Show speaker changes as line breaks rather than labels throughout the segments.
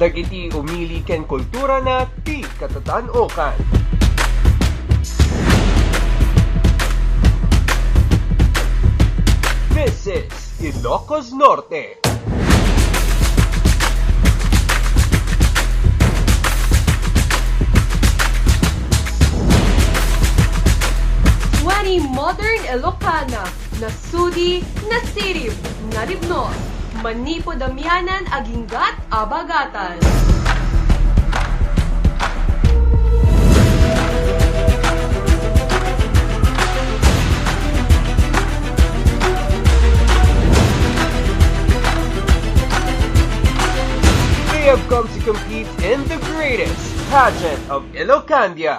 Dagiti umili ken kultura na ti katatan-okan. This is Ilocos Norte.
Modern Ilocana, nasudi, nasirib, naribnos, manipo damyanan aginggat abagatan.
They have come to compete in the greatest pageant of Ilocandia.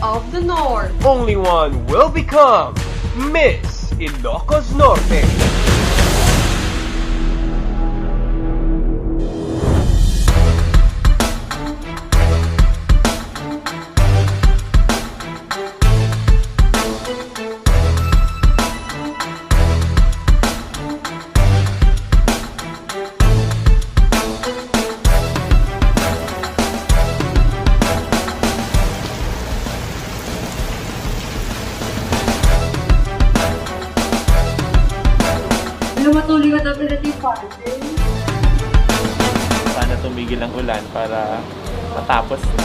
Of the North.
Only one will become Miss Ilocos Norte.
Matuloy ka dapat natin yung party.
Sana tumigil ang ulan para matapos na.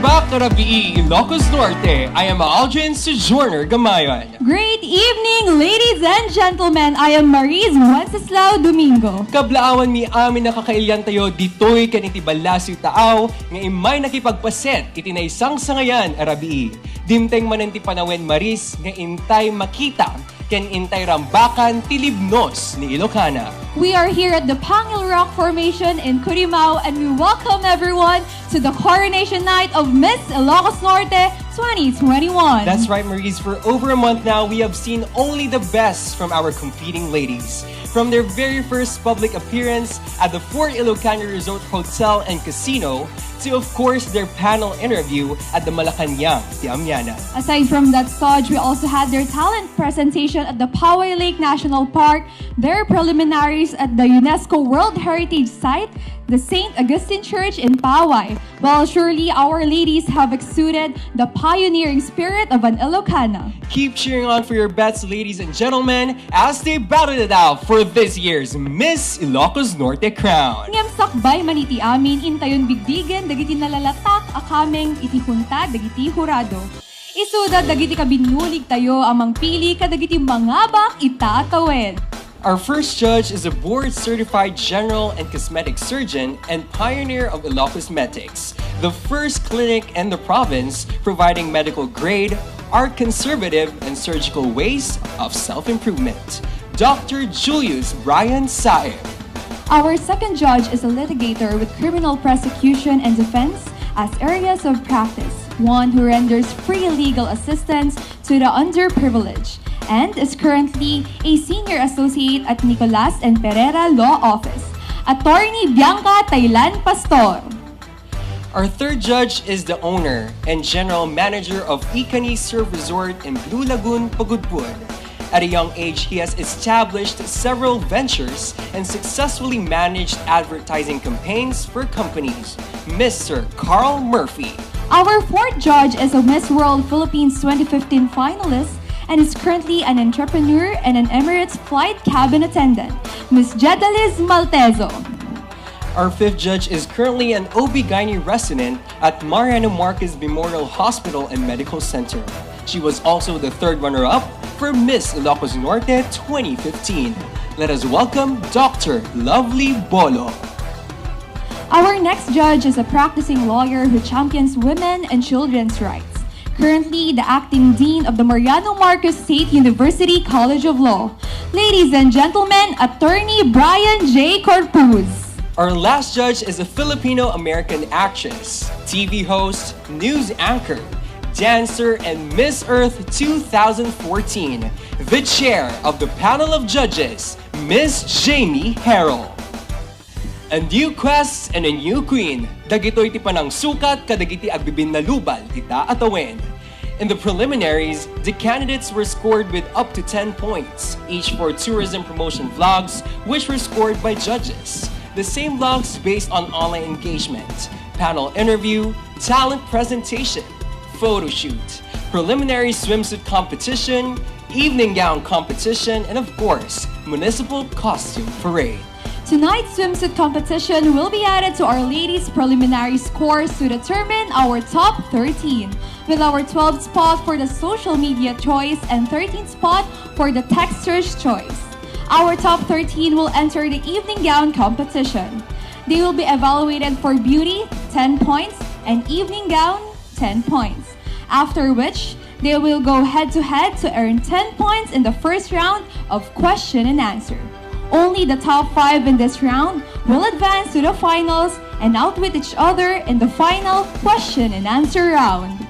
back, Karabii, Ilocos Norte. I am Aldrin Sojourner Gamayon.
Great evening, ladies and gentlemen. I am Maris Wenceslao Domingo.
Kablaawan mi amin nakakailyan tayo ditoy kaniti balasiw taaw nga imay nakipagpaset iti na isang sangayan Arabii. Dimteng mananti panawen Maris nga intay makita ken intay rambakan tilibnos ni Ilocana.
We are here at the Pangil Rock Formation in Curimao and we welcome everyone to the coronation night of Miss Ilocos Norte 2021.
That's right, Maurice. For over a month now, we have seen only the best from our competing ladies. From their very first public appearance at the Fort Ilocano Resort Hotel and Casino to, of course, their panel interview at the Malacanang Tiamyana.
Aside from that stage, we also had their talent presentation at the Poway Lake National Park, their preliminaries at the UNESCO World Heritage Site, the St. Augustine Church in Poway. Well, surely our ladies have exuded the pioneering spirit of an Ilocana.
Keep cheering on for your bets, ladies and gentlemen, as they battle it out for this year's Miss Ilocos Norte crown.
Ngem sakbay maniti amin intayon bigdigen dagiti nalalatak akameng iti punta dagiti hurado. Isuda dagiti kabinulig tayo amang pili kadagiti mangabak itatawid.
Our first judge is a board-certified general and cosmetic surgeon and pioneer of Ilocosmetics, the first clinic in the province providing medical grade, art conservative, and surgical ways of self-improvement. Dr. Julius Brian Saeb.
Our second judge is a litigator with criminal prosecution and defense as areas of practice, one who renders free legal assistance to the underprivileged, and is currently a senior associate at Nicolas and Pereira Law Office. Attorney Bianca Taylan Pastor.
Our third judge is the owner and general manager of Ikani Surf Resort in Blue Lagoon, Pagudpud. At a young age, he has established several ventures and successfully managed advertising campaigns for companies. Mr. Carl Murphy.
Our fourth judge is a Miss World Philippines 2015 finalist and is currently an entrepreneur and an Emirates flight cabin attendant, Ms. Jedaliz Maltezo.
Our fifth judge is currently an OB-GYN resident at Mariano Marquez Memorial Hospital and Medical Center. She was also the third runner-up for Miss Ilocos Norte 2015. Let us welcome Dr. Lovely Bolo.
Our next judge is a practicing lawyer who champions women and children's rights. Currently the acting dean of the Mariano Marquez State University College of Law. Ladies and gentlemen, Attorney Brian J. Corpuz.
Our last judge is a Filipino-American actress, TV host, news anchor, dancer, and Miss Earth 2014, the chair of the panel of judges, Miss Jamie Harrell. A new quest and a new queen. Dagitoy ti panang sukat kadagiti agbibin na lubal tita atawen. In the preliminaries, the candidates were scored with up to 10 points, each for tourism promotion vlogs, which were scored by judges. The same vlogs based on online engagement, panel interview, talent presentation, photo shoot, preliminary swimsuit competition, evening gown competition, and of course, municipal costume parade.
Tonight's swimsuit competition will be added to our ladies' preliminary scores to determine our top 13, with our 12th spot for the social media choice and 13th spot for the text search choice. Our top 13 will enter the evening gown competition. They will be evaluated for beauty, 10 points, and evening gown, 10 points. After which, they will go head-to-head to earn 10 points in the first round of question and answer. Only the top 5 in this round will advance to the finals and outwit each other in the final question and answer round.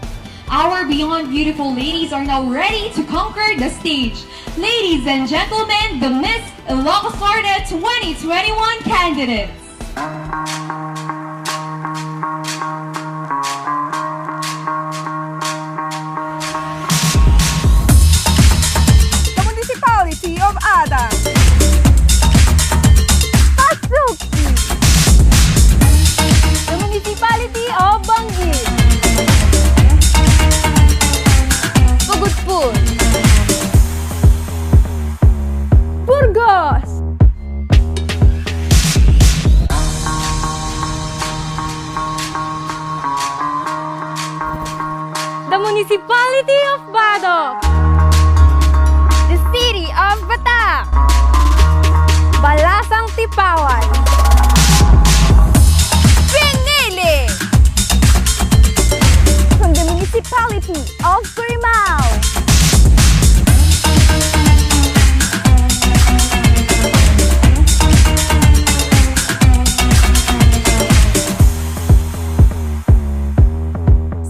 Our Beyond Beautiful ladies are now ready to conquer the stage. Ladies and gentlemen, the Miss Ilocos Norte 2021 candidates.
The Municipality of Adams. Pasuki. The Municipality of Banggit. Pagudpud. Burgos. Municipality of Badoc, the City of Bata, Balasang Tipawan, Pinili, from the Municipality of Curimao,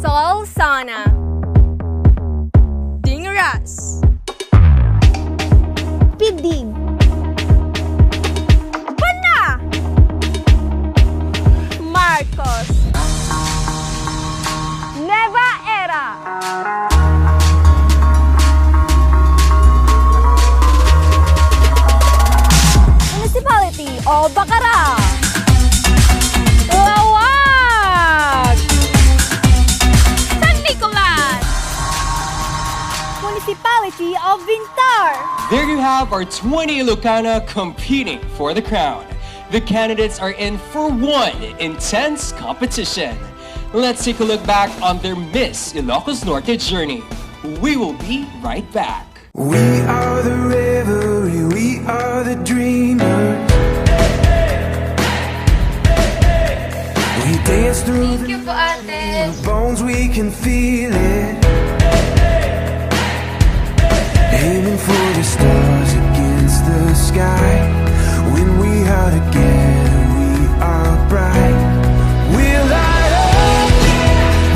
Solsona, Dingras, Pidig, Pana, Marcos, Nueva Era, Municipality of Bacara, Lawag, San Nicolas, Municipality of Vintar.
There you have our 20 Ilocana competing for the crown. The candidates are in for one intense competition. Let's take a look back on their Miss Ilocos Norte journey. We will be right back.
We are the revelry, we are the dreamers. We dance through the bones, we can feel it. Aiming for the stars against the sky. When we are together, we are bright. We'll light up.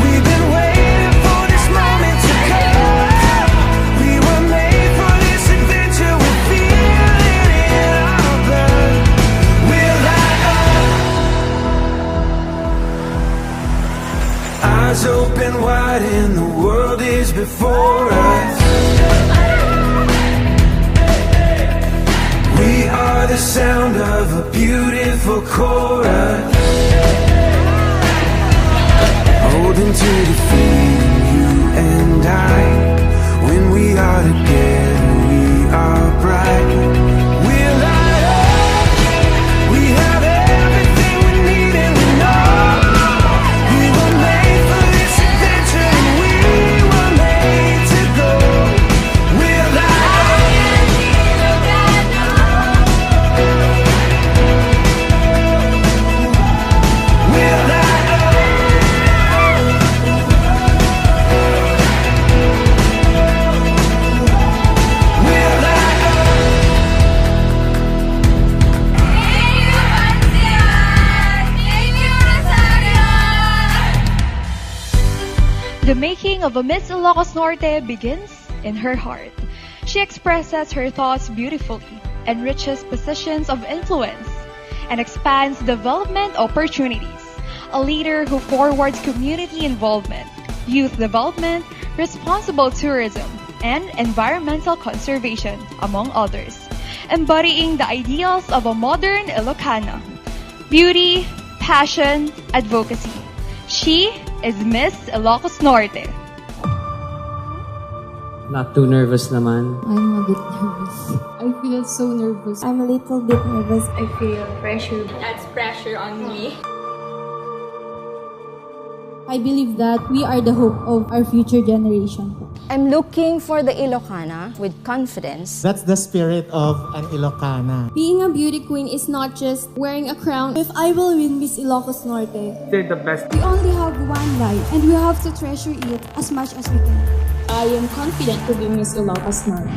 We've been waiting for this moment to come. We were made for this adventure. We feel it in our blood. We'll light up. Eyes open wide and the world is before us. We are the sound of a beautiful chorus. Holding to the feeling, you and I. When we are together, we are bright. We're light up. We have everything we need and we know we were made for this adventure and we were made to go. We're light up. We're light up. We're light up.
The making of a Miss Ilocos Norte begins in her heart. She expresses her thoughts beautifully, enriches positions of influence, and expands development opportunities. A leader who forwards community involvement, youth development, responsible tourism, and environmental conservation, among others, embodying the ideals of a modern Ilocana. Beauty, passion, advocacy. She is Miss Ilocos Norte.
Not too nervous naman.
I'm a bit nervous. I feel so nervous. I'm a little bit nervous. I feel pressure.
That's pressure on me.
I believe that we are the hope of our future generation.
I'm looking for the Ilocana with confidence.
That's the spirit of an Ilocana.
Being a beauty queen is not just wearing a crown. If I will win Miss Ilocos Norte,
They're the best.
we only have one life and we have to treasure it as much as we can. I am confident to be Miss Ilocos Norte.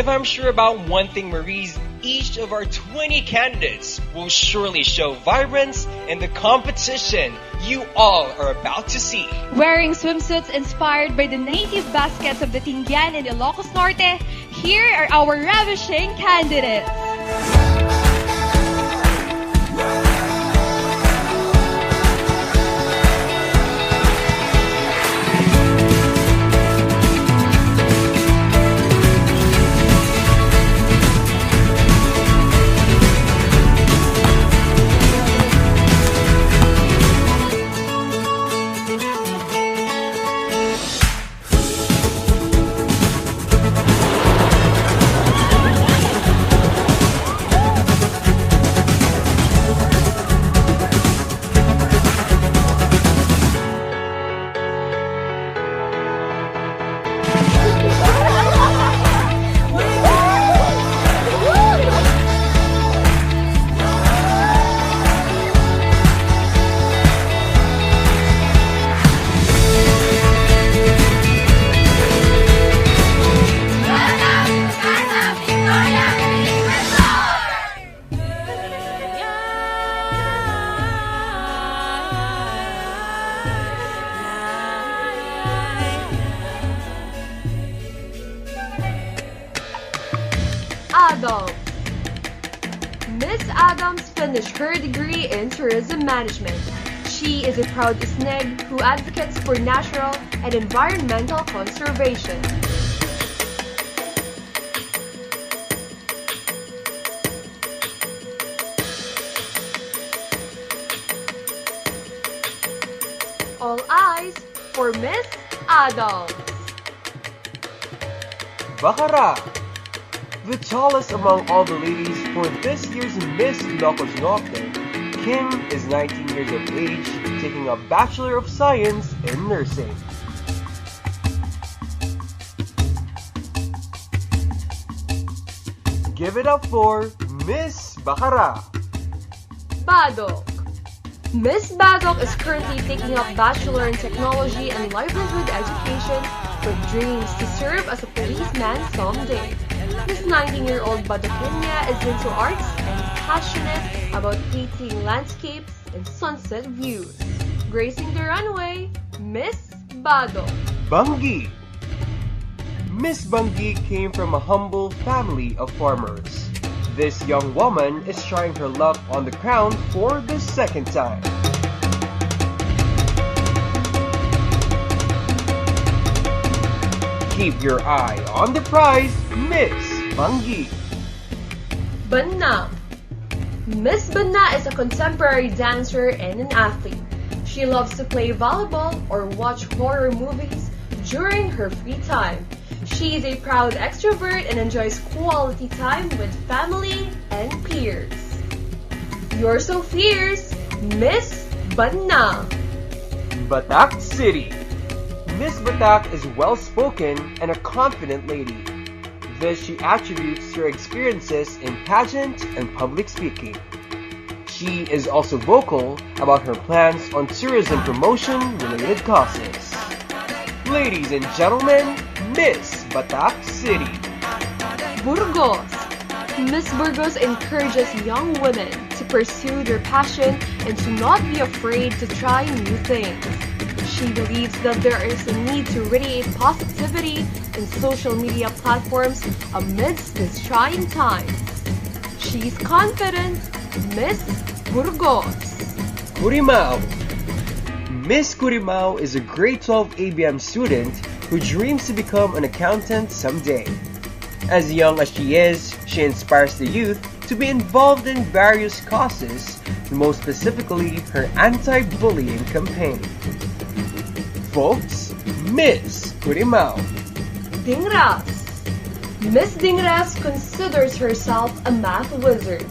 If I'm sure about one thing, Maurice, each of our 20 candidates will surely show vibrance in the competition you all are about to see.
Wearing swimsuits inspired by the native baskets of the Tingyan and Ilocos Norte, here are our ravishing candidates.
Adams. Miss Adams finished her degree in tourism management. She is a proud SNEG who advocates for natural and environmental conservation. All eyes for Miss Adams.
Bakara! The tallest among all the ladies for this year's Miss Ilocos Norte, Kim is 19 years of age, taking a Bachelor of Science in Nursing. Give it up for Miss Bakara.
Badok. Miss Badok is currently taking up Bachelor in Technology and Livelihood Education with dreams to serve as a policeman someday. This 19-year-old Badokenya is into arts and passionate about painting landscapes and sunset views. Gracing the runway, Miss Badok.
Bangi. Miss Bangi came from a humble family of farmers. This young woman is trying her luck on the crown for the second time. Keep your eye on the prize, Miss Bangi.
Banna. Miss Banna is a contemporary dancer and an athlete. She loves to play volleyball or watch horror movies during her free time. She is a proud extrovert and enjoys quality time with family and peers. You're so fierce, Miss Banna.
Batak City. Miss Batak is well-spoken and a confident lady. This she attributes to her experiences in pageant and public speaking. She is also vocal about her plans on tourism promotion-related causes. Ladies and gentlemen, Miss Batak City.
Burgos. Miss Burgos encourages young women to pursue their passion and to not be afraid to try new things. She believes that there is a need to radiate positivity in social media platforms amidst this trying time. She's confident, Miss Burgos.
Curimao. Miss Curimao is a grade 12 ABM student who dreams to become an accountant someday. As young as she is, she inspires the youth to be involved in various causes, most specifically her anti-bullying campaign. Folks, Miss Curimao.
Dingras. Miss Dingras considers herself a math wizard.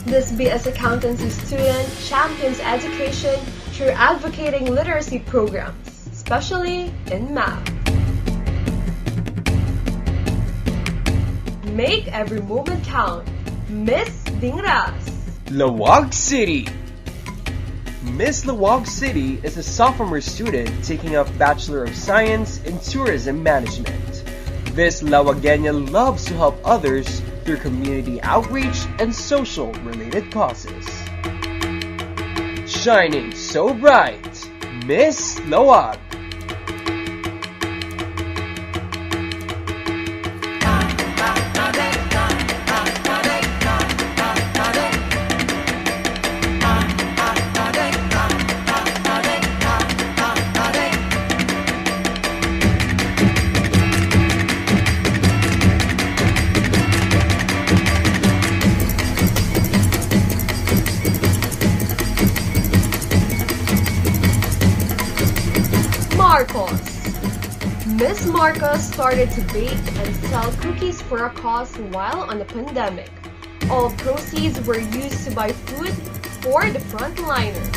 This BS accountancy student champions education through advocating literacy programs, especially in math. Make every moment count, Miss Dingras.
Lawag City. Miss Lawag City is a sophomore student taking up Bachelor of Science in Tourism Management. This Lawagueña loves to help others through community outreach and social related causes. Shining so bright, Miss Lawag.
Miss Marcos started to bake and sell cookies for a cause while on the pandemic. All proceeds were used to buy food for the frontliners.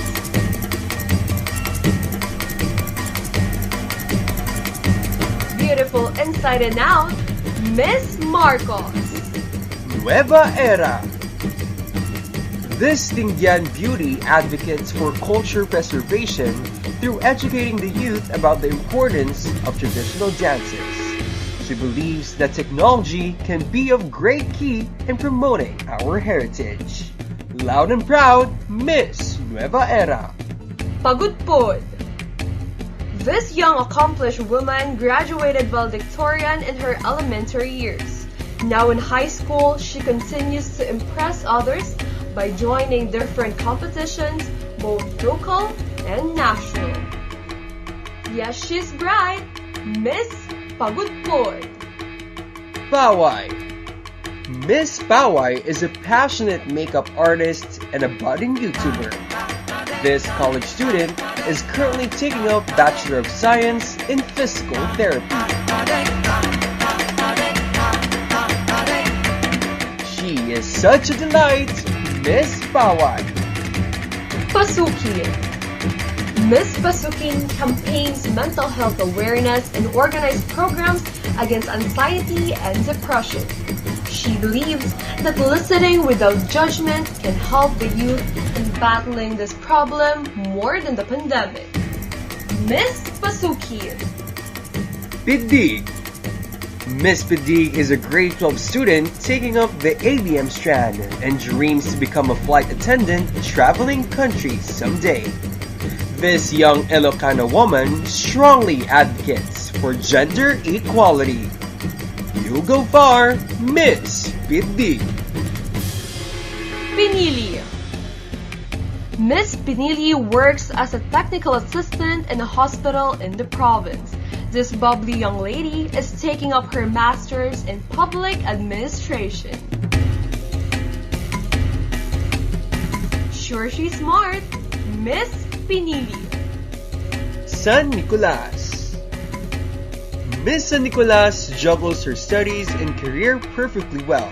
Beautiful inside and out, Miss Marcos.
Nueva Era. This Tingyan beauty advocates for culture preservation through educating the youth about the importance of traditional dances. She believes that technology can be of great key in promoting our heritage. Loud and proud, Miss Nueva Era.
Pagudpod. This young accomplished woman graduated valedictorian in her elementary years. Now in high school, she continues to impress others by joining different competitions, both local and national. Yes, she's bright, Miss Pagudpod.
Paway. Miss Paway is a passionate makeup artist and a budding YouTuber. This college student is currently taking up Bachelor of Science in Physical Therapy. She is such a delight, Miss Paway.
Pasuki. Miss Pasukin campaigns mental health awareness and organizes programs against anxiety and depression. She believes that listening without judgment can help the youth in battling this problem more than the pandemic. Miss Pasukin.
Pidig. Miss Pidig is a grade 12 student taking up the ABM strand and dreams to become a flight attendant traveling countries someday. This young Ilocano woman strongly advocates for gender equality. You go far, Miss Pidig.
Pinili. Miss Pinili works as a technical assistant in a hospital in the province. This bubbly young lady is taking up her master's in public administration. Sure she's smart, Miss Pinili.
San Nicolas. Miss San Nicolas juggles her studies and career perfectly well,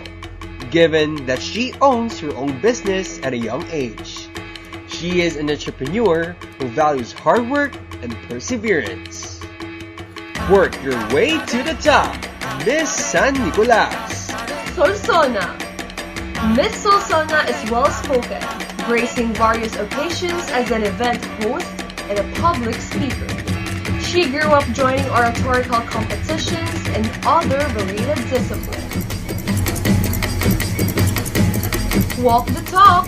given that she owns her own business at a young age. She is an entrepreneur who values hard work and perseverance. Work your way to the top, Miss San Nicolas.
Solsona. Miss Solsona is well-spoken, gracing various occasions as an event host and a public speaker. She grew up joining oratorical competitions and other related disciplines. Walk the talk,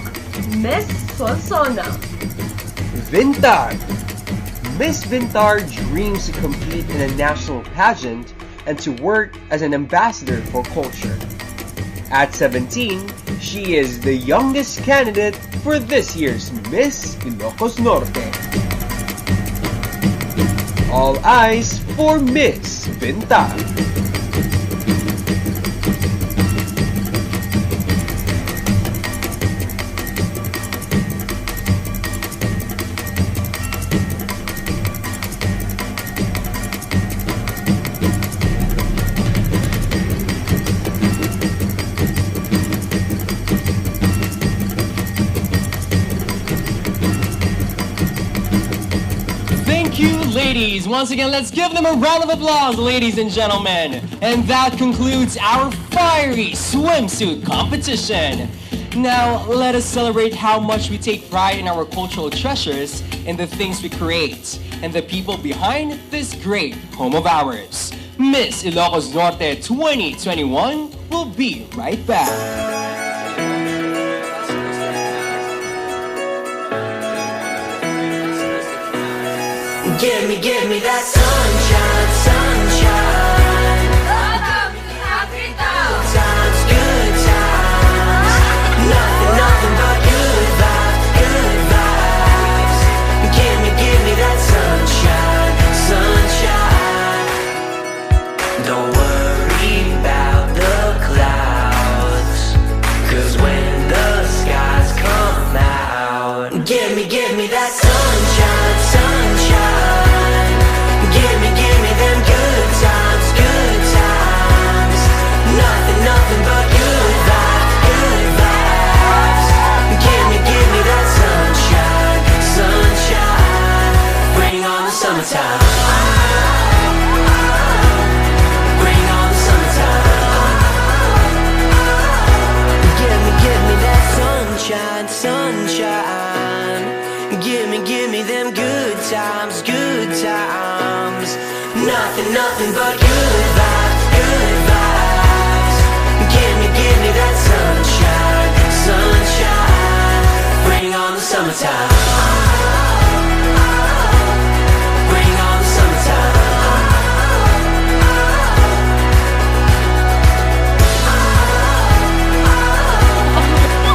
Miss Solsona.
Vintar. Miss Vintar dreams to compete in a national pageant and to work as an ambassador for culture. At 17, she is the youngest candidate for this year's Miss Ilocos Norte. All eyes for Miss Vintar.
Ladies, once again, let's give them a round of applause, ladies and gentlemen. And that concludes our fiery swimsuit competition. Now, let us celebrate how much we take pride in our cultural treasures and the things we create and the people behind this great home of ours.
Miss Ilocos Norte 2021 will be right back.
Give me that sunshine, sunshine.
Welcome to Happy Town.
Times, good times. Nothing but good vibes, good vibes. Give me that sunshine, sunshine. Don't worry about the clouds, 'cause when the skies come out, give me that sunshine, sunshine. Give me them good times, good times. Nothing but good vibes, good vibes. Give me that sunshine, sunshine. Bring on the summertime. Bring on the summertime. Give me that sunshine, sunshine. Give me them good times, good times. Nothing but good vibes, good vibes. Give me that sunshine, sunshine. Bring on the summertime. Bring on the summertime.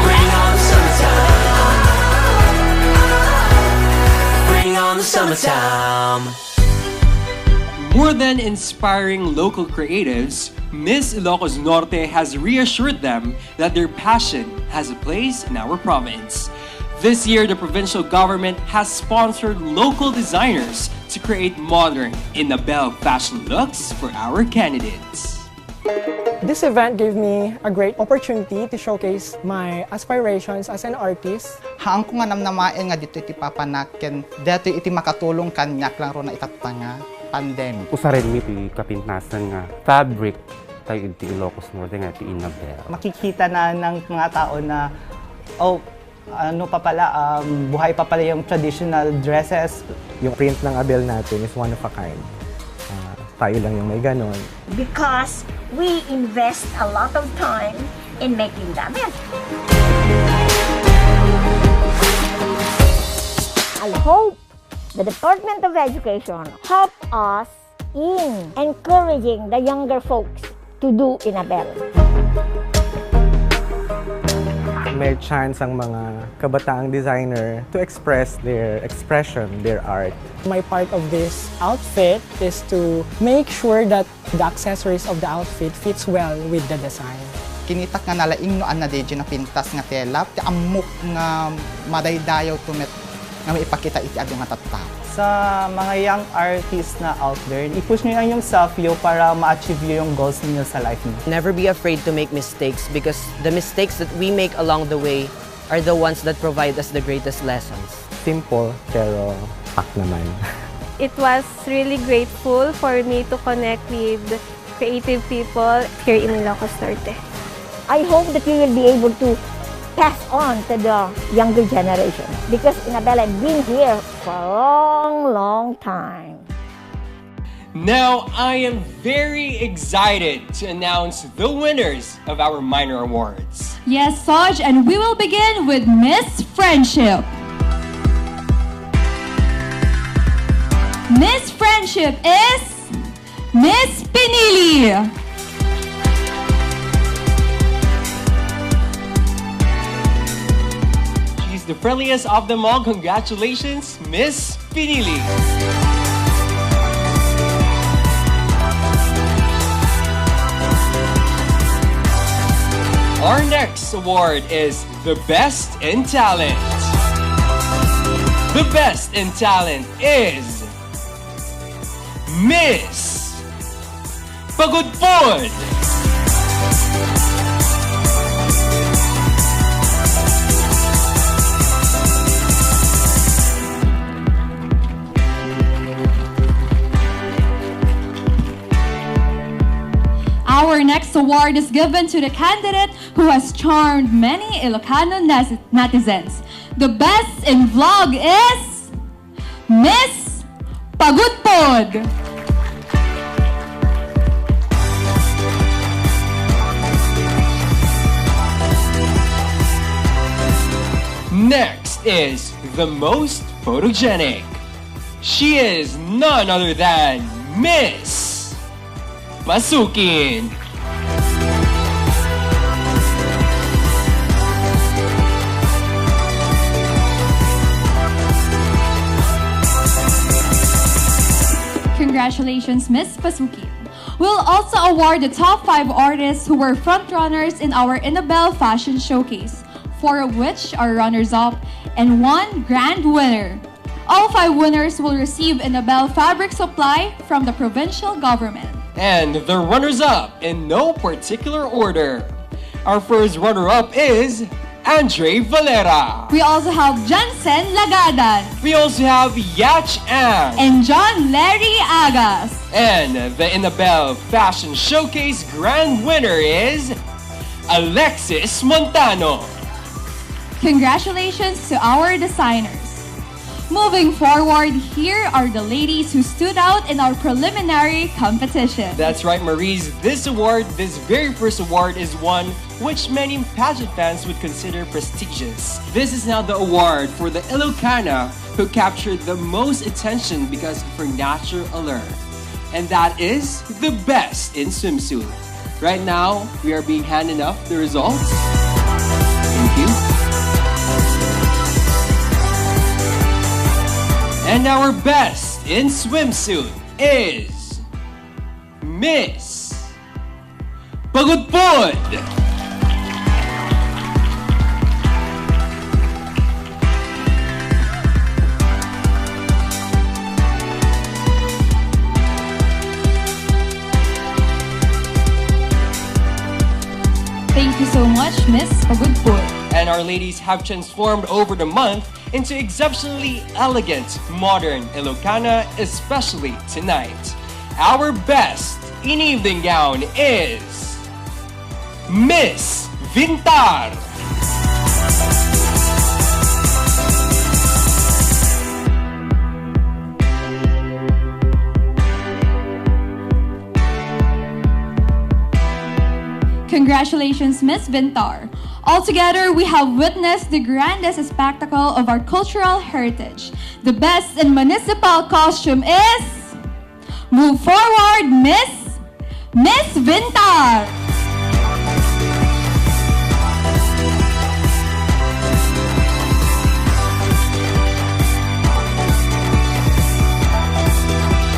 Bring on the summertime. Bring on the summertime.
More than inspiring local creatives, Miss Ilocos Norte has reassured them that their passion has a place in our province. This year, the provincial government has sponsored local designers to create modern, Inabel fashion looks for our candidates.
This event gave me a great opportunity to showcase my aspirations as an artist.
Haang ko nga namnamain nga dito iti papanaken, dito iti makatulong kanyak lang ro na itatanga pandemic.
Usarin mi iti kapintasan nga fabric tayo iti Ilocos Norte nga iti Inabel.
Makikita na ng mga tao na, ano pa pala, buhay pa pala yung traditional dresses.
Yung print ng Abel natin is one of a kind. Tayo lang yung may ganon.
Because we invest a lot of time in making them. I hope the Department of Education help us in encouraging the younger folks to do Inabel.
May chance ang mga kabataang designer to express their expression, their art.
My part of this outfit is to make sure that the accessories of the outfit fits well with the design.
Kinitak nga nalaing no na deje na pintas nga tela, ti amok nga madaydayaw tumet nga maipakita iti ado nga tattao.
Sa mga young artists na out there, i-push nyo lang yung self para ma-achieve nyo yung goals niyo sa life niyo.
Never be afraid to make mistakes because the mistakes that we make along the way are the ones that provide us the greatest lessons.
Simple, pero pak naman.
It was really grateful for me to connect with creative people here in Ilocos Norte.
I hope that we will be able to pass on to the younger generation because Inabel has been here for a long, long time.
Now, I am very excited to announce the winners of our minor awards.
Yes, Saj, and we will begin with Miss Friendship. Miss Friendship is Miss Pinili.
She's the friendliest of them all. Congratulations, Miss Pinili. Our next award is the Best in Talent. The Best in Talent is Miss Pagudpod.
Our next award is given to the candidate who has charmed many Ilocano netizens. The best in vlog is Miss Pagudpod.
Next is the most photogenic. She is none other than Miss Pasukin.
Congratulations, Miss Pasukin. We'll also award the top 5 artists who were frontrunners in our Innabelle Fashion Showcase, 4 of which are runners-up and 1 grand winner. All 5 winners will receive Innabelle fabric supply from the provincial government.
And the runners-up in no particular order. Our first runner-up is Andre Valera.
We also have Jansen Lagadan.
We also have Yach Ang.
And John Larry Agas.
And the Innabelle Fashion Showcase grand winner is Alexis Montano.
Congratulations to our designers. Moving forward, here are the ladies who stood out in our preliminary competition.
That's right, Maurice. This very first award, is one which many pageant fans would consider prestigious. This is now the award for the Ilocana who captured the most attention because of her natural allure. And that is the best in swimsuit. Right now, we are being handed off the results. Thank you. And our best in swimsuit is Miss Pagudpod.
Thank you so much, Miss Pagudpod.
And our ladies have transformed over the month into exceptionally elegant, modern Ilocana, especially tonight. Our best in evening gown is Miss Vintar.
Congratulations, Miss Vintar. Altogether, we have witnessed the grandest spectacle of our cultural heritage. The best in municipal costume is... Move forward, Miss Vintar!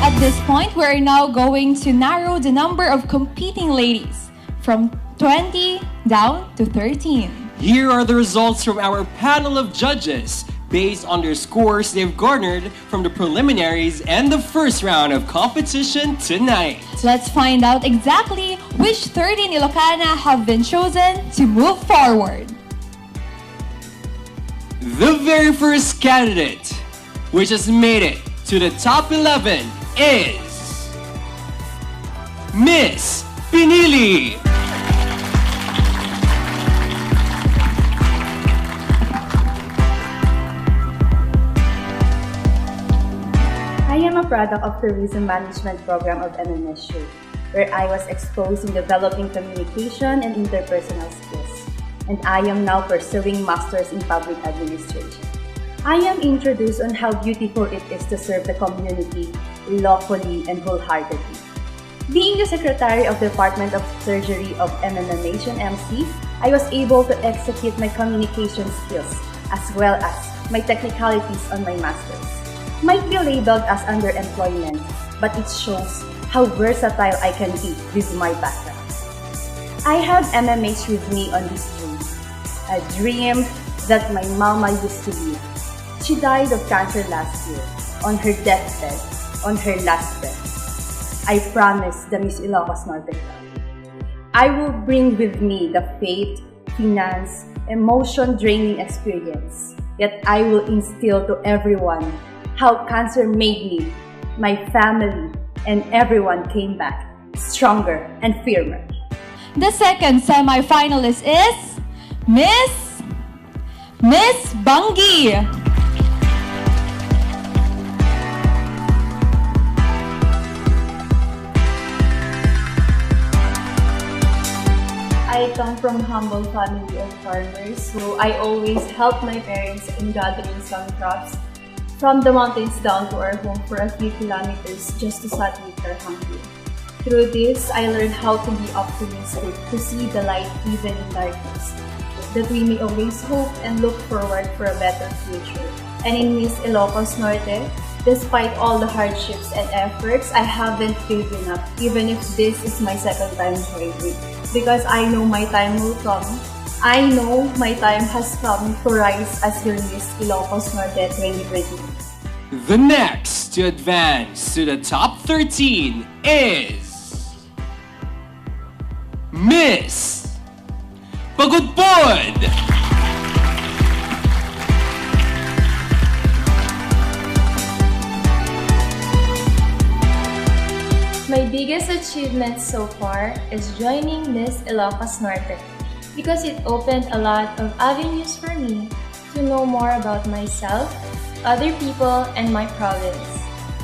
At this point, we are now going to narrow the number of competing ladies from 20 down to 13.
Here are the results from our panel of judges based on their scores they've garnered from the preliminaries and the first round of competition tonight.
Let's find out exactly which 13 Ilocana have been chosen to move forward.
The very first candidate, which has made it to the top 11, is Miss Pinili.
I am a product of Tourism Management Program of MMSU, where I was exposed in developing communication and interpersonal skills, and I am now pursuing Masters in Public Administration. I am introduced on how beautiful it is to serve the community lawfully and wholeheartedly. Being the Secretary of the Department of Surgery of MMNation MC, I was able to execute my communication skills as well as my technicalities on my Masters. Might be labeled as underemployment, but it shows how versatile I can be with my background. I have MMH with me on this dream, a dream that my mama used to live. She died of cancer last year, on her deathbed, on her last breath. I promise the Miss Ilocos Norte Club. I will bring with me the faith, finance, emotion-draining experience, yet I will instill to everyone how cancer made me, my family, and everyone came back stronger and firmer.
The second semi-finalist is Miss Bangi.
I I come from a humble family of farmers, so I always help my parents in gathering some crops from the mountains down to our home for a few kilometers just to satisfy our hunger. Through this, I learned how to be optimistic, to see the light even in darkness, that we may always hope and look forward for a better future. And in Miss Ilocos Norte, despite all the hardships and efforts, I haven't given up, even if this is my second time trying. Because I know my time will come. I know my time has come to rise as your Miss Ilocos Norte 2020.
The next to advance to the top 13 is Miss Pagudpod!
My biggest achievement so far is joining Miss Ilocos Norte because it opened a lot of avenues for me to know more about myself, other people, and my province.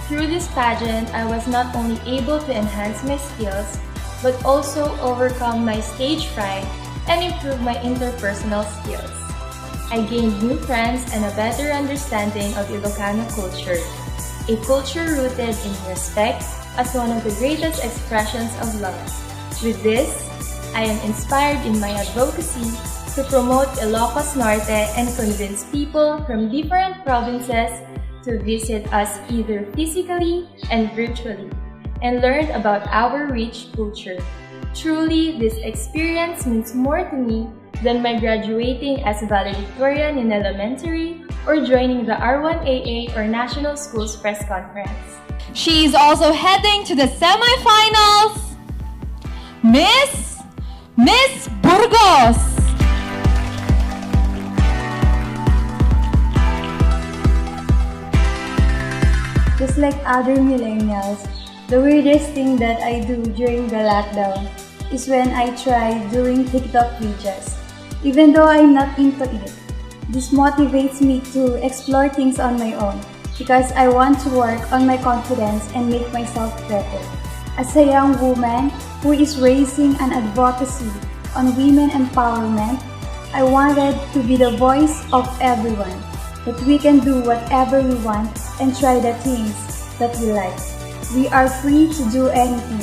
Through this pageant, I was not only able to enhance my skills, but also overcome my stage fright and improve my interpersonal skills. I gained new friends and a better understanding of Ilocano culture, a culture rooted in respect as one of the greatest expressions of love. With this, I am inspired in my advocacy to promote Ilocos Norte and convince people from different provinces to visit us either physically and virtually and learn about our rich culture. Truly, this experience means more to me than my graduating as valedictorian in elementary or joining the R1AA or National Schools Press Conference.
She is also heading to the semifinals, Miss Burgos.
Just like other millennials, the weirdest thing that I do during the lockdown is when I try doing TikTok videos. Even though I'm not into it, this motivates me to explore things on my own because I want to work on my confidence and make myself better. As a young woman who is raising an advocacy on women empowerment, I wanted to be the voice of everyone, that we can do whatever we want and try the things that we like. We are free to do anything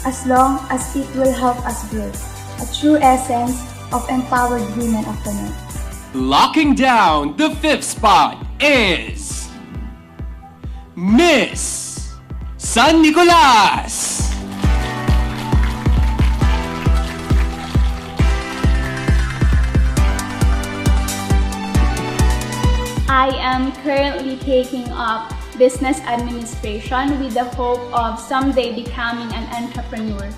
as long as it will help us grow, a true essence of empowered women of the North.
Locking down the 5th spot is Miss San Nicolas!
I am currently taking up business administration with the hope of someday becoming an entrepreneur.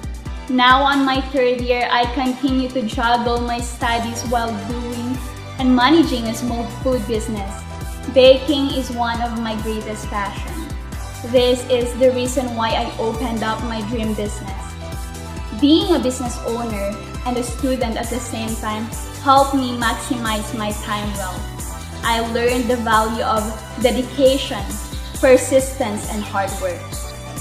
Now on my 3rd year, I continue to juggle my studies while doing and managing a small food business. Baking is one of my greatest passions. This is the reason why I opened up my dream business. Being a business owner and a student at the same time helped me maximize my time well. I learned the value of dedication, persistence, and hard work.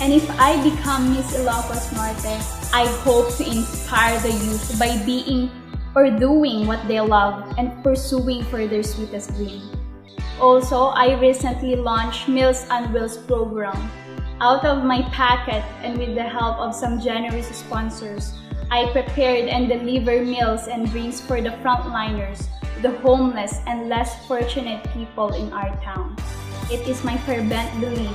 And if I become Miss Ilocos Norte, I hope to inspire the youth by being or doing what they love and pursuing for their sweetest dream. Also, I recently launched Meals on Wheels program. Out of my pocket and with the help of some generous sponsors, I prepared and delivered meals and drinks for the frontliners, the homeless and less fortunate people in our town. It is my fervent belief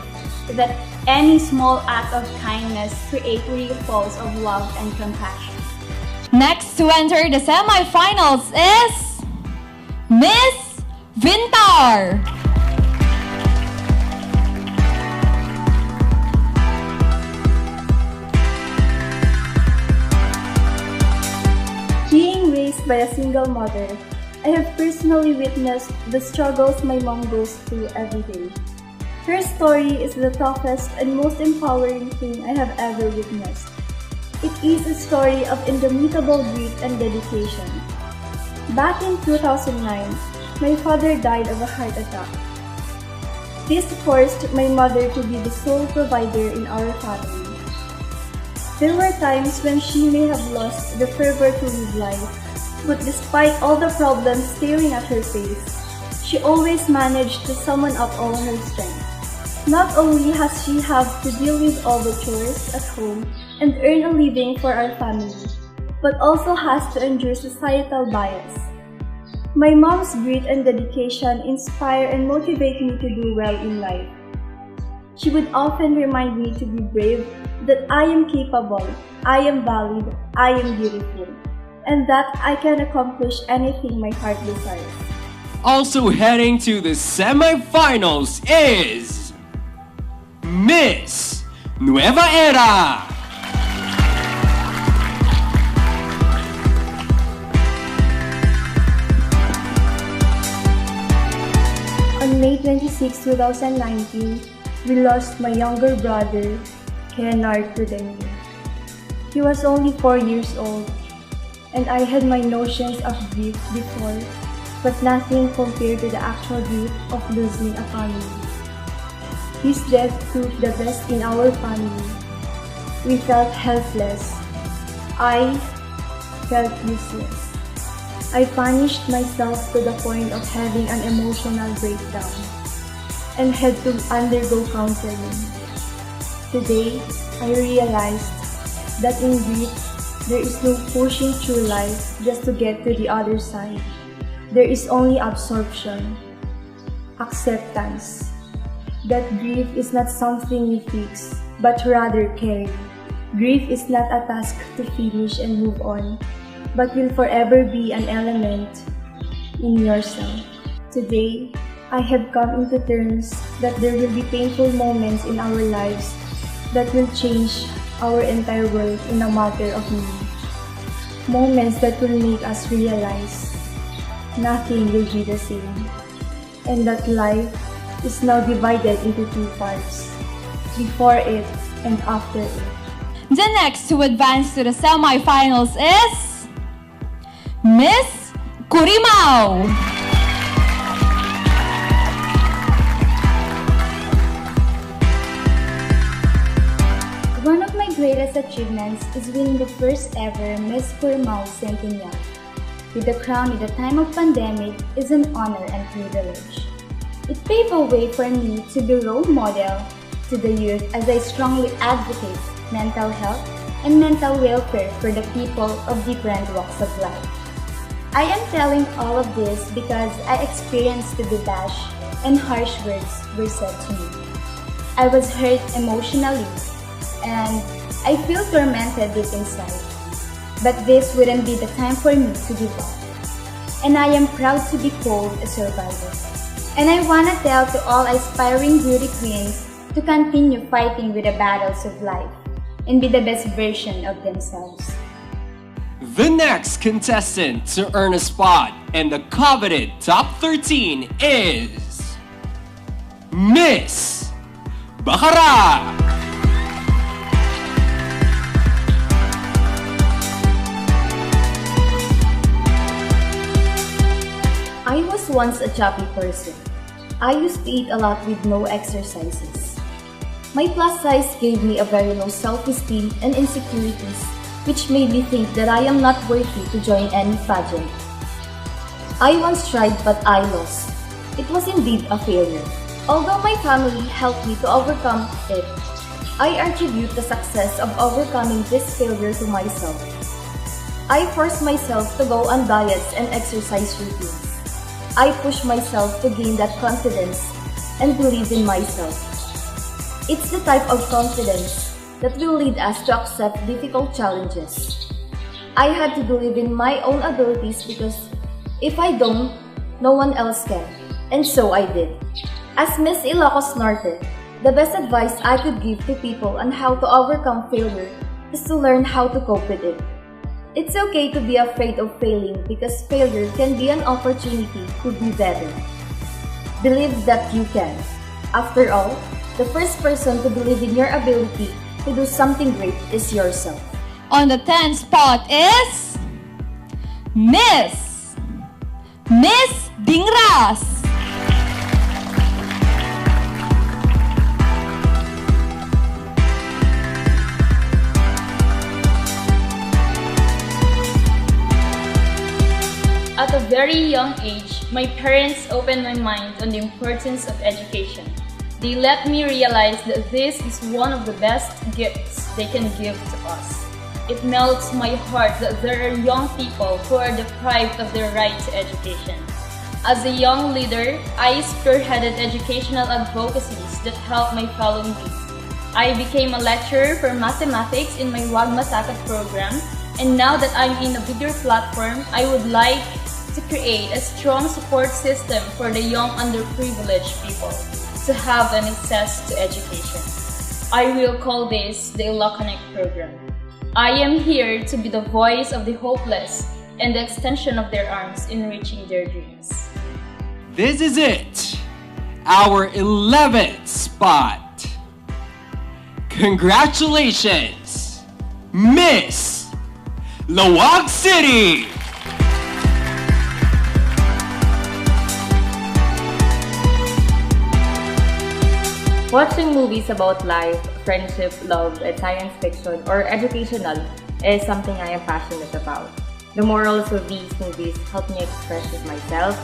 that any small act of kindness creates ripples of love and compassion.
Next to enter the semifinals is Miss Vintar.
Being raised by a single mother, I have personally witnessed the struggles my mom goes through every day. Her story is the toughest and most empowering thing I have ever witnessed. It is a story of indomitable grit and dedication. Back in 2009, my father died of a heart attack. This forced my mother to be the sole provider in our family. There were times when she may have lost the fervor to live life, but despite all the problems staring at her face, she always managed to summon up all her strength. Not only has she have to deal with all the chores at home and earn a living for our family, but also has to endure societal bias. My mom's grit and dedication inspire and motivate me to do well in life. She would often remind me to be brave, that I am capable, I am valid, I am beautiful, and that I can accomplish anything my heart desires.
Also heading to the semifinals is Miss Nueva Era.
On May 26, 2019, we lost my younger brother, Kennard, to dengue. He was only 4 years old, and I had my notions of grief before, but nothing compared to the actual grief of losing a family. His death took the best in our family. We felt helpless. I felt useless. I punished myself to the point of having an emotional breakdown and had to undergo counseling. Today, I realized that in grief, there is no pushing through life just to get to the other side. There is only absorption, acceptance, that grief is not something we fix, but rather carry. Grief is not a task to finish and move on, but will forever be an element in yourself. Today, I have come into terms that there will be painful moments in our lives that will change our entire world in a matter of minutes. Moments that will make us realize nothing will be the same, and that life is now divided into two parts, before it and after it.
The next to advance to the semifinals is Miss Curimao.
One of my greatest achievements is winning the first ever Miss Curimao Centennial. With the crown at the time of pandemic is an honor and privilege. It paved a way for me to be role model to the youth as I strongly advocate mental health and mental welfare for the people of different walks of life. I am telling all of this because I experienced to be bashed and harsh words were said to me. I was hurt emotionally and I feel tormented deep inside. But this wouldn't be the time for me to give up. And I am proud to be called a survivor. And I want to tell to all aspiring beauty queens to continue fighting with the battles of life and be the best version of themselves.
The next contestant to earn a spot in the coveted top 13 is Miss Bacara.
I was once a chubby person. I used to eat a lot with no exercises. My plus size gave me a very low self-esteem and insecurities, which made me think that I am not worthy to join any pageant. I once tried but I lost. It was indeed a failure. Although my family helped me to overcome it, I attribute the success of overcoming this failure to myself. I forced myself to go on diets and exercise routines. I pushed myself to gain that confidence and believe in myself. It's the type of confidence that will lead us to accept difficult challenges. I had to believe in my own abilities because if I don't, no one else can. And so I did. As Miss Ilocos Norte, the best advice I could give to people on how to overcome failure is to learn how to cope with it. It's okay to be afraid of failing because failure can be an opportunity to be better. Believe that you can. After all, the first person to believe in your ability to do something great is yourself.
On the 10th spot is Miss Dingras.
At a very young age, my parents opened my mind on the importance of education. They let me realize that this is one of the best gifts they can give to us. It melts my heart that there are young people who are deprived of their right to education. As a young leader, I spearheaded educational advocacies that help my fellow youth. I became a lecturer for mathematics in my Wag Masakat program, and now that I'm in a bigger platform, I would like to create a strong support system for the young underprivileged people to have an access to education. I will call this the Iloconnect program. I am here to be the voice of the hopeless and the extension of their arms in reaching their dreams.
This is it, our 11th spot. Congratulations, Miss Lawag City!
Watching movies about life, friendship, love, and science fiction or educational is something I am passionate about. The morals of these movies help me express myself,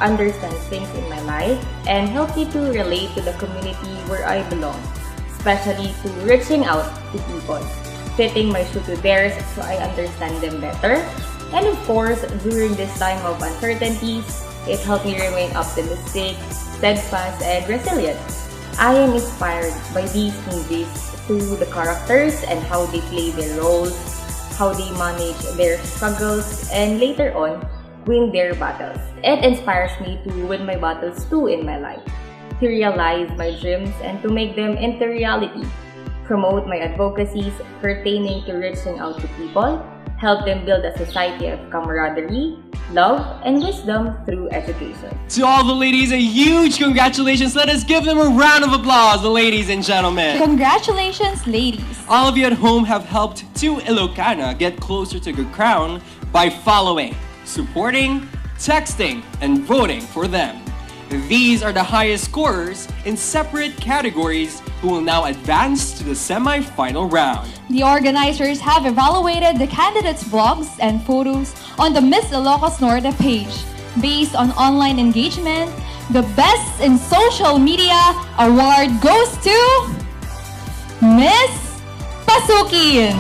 understand things in my life, and help me to relate to the community where I belong, especially to reaching out to people, fitting my shoe to theirs so I understand them better. And of course, during this time of uncertainties, it helped me remain optimistic, steadfast, and resilient. I am inspired by these movies through the characters and how they play their roles, how they manage their struggles, and later on, win their battles. It inspires me to win my battles too in my life, to realize my dreams and to make them into reality, promote my advocacies pertaining to reaching out to people, help them build a society of camaraderie, love, and wisdom through education.
To all the ladies, a huge congratulations. Let us give them a round of applause, the ladies and gentlemen.
Congratulations, ladies.
All of you at home have helped two Ilocana get closer to the crown by following, supporting, texting, and voting for them. These are the highest scorers in separate categories who will now advance to the semi-final round.
The organizers have evaluated the candidates' blogs and photos on the Miss Ilocos Norte page. Based on online engagement, the Best in Social Media award goes to Miss Pasukin.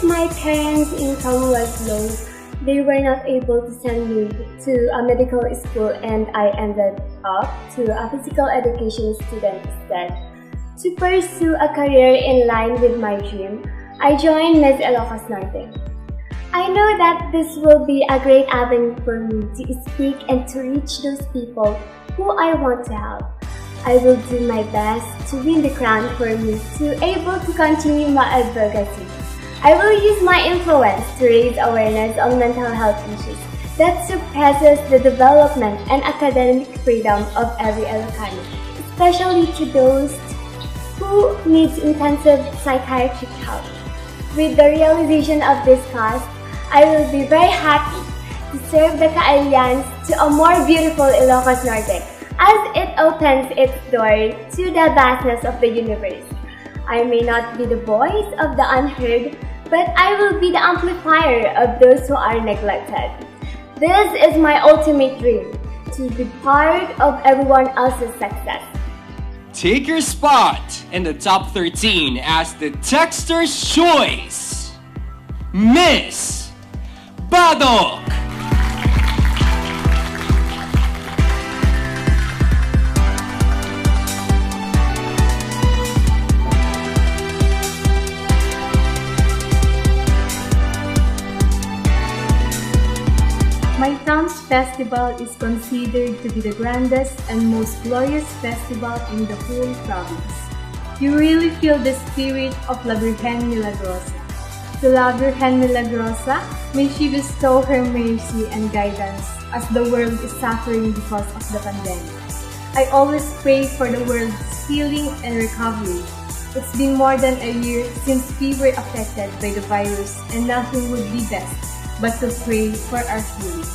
My parents' income was low. They were not able to send me to a medical school, and I ended up to a physical education student instead. To pursue a career in line with my dream, I joined Miss Ilocos Norte. I know that this will be a great avenue for me to speak and to reach those people who I want to help. I will do my best to win the crown for me to able to continue my advocacy. I will use my influence to raise awareness on mental health issues that suppresses the development and academic freedom of every Ilocano, especially to those who need intensive psychiatric help. With the realization of this cause, I will be very happy to serve the Kaallians to a more beautiful Ilocos Norte as it opens its door to the vastness of the universe. I may not be the voice of the unheard, but I will be the amplifier of those who are neglected. This is my ultimate dream, to be part of everyone else's success.
Take your spot in the top 13 as the Texter's Choice, Miss Badok.
My town's festival is considered to be the grandest and most glorious festival in the whole province. You really feel the spirit of La Virgen Milagrosa. To La Virgen Milagrosa, may she bestow her mercy and guidance as the world is suffering because of the pandemic. I always pray for the world's healing and recovery. It's been more than a year since we were affected by the virus, and nothing would be best but to pray for our healing.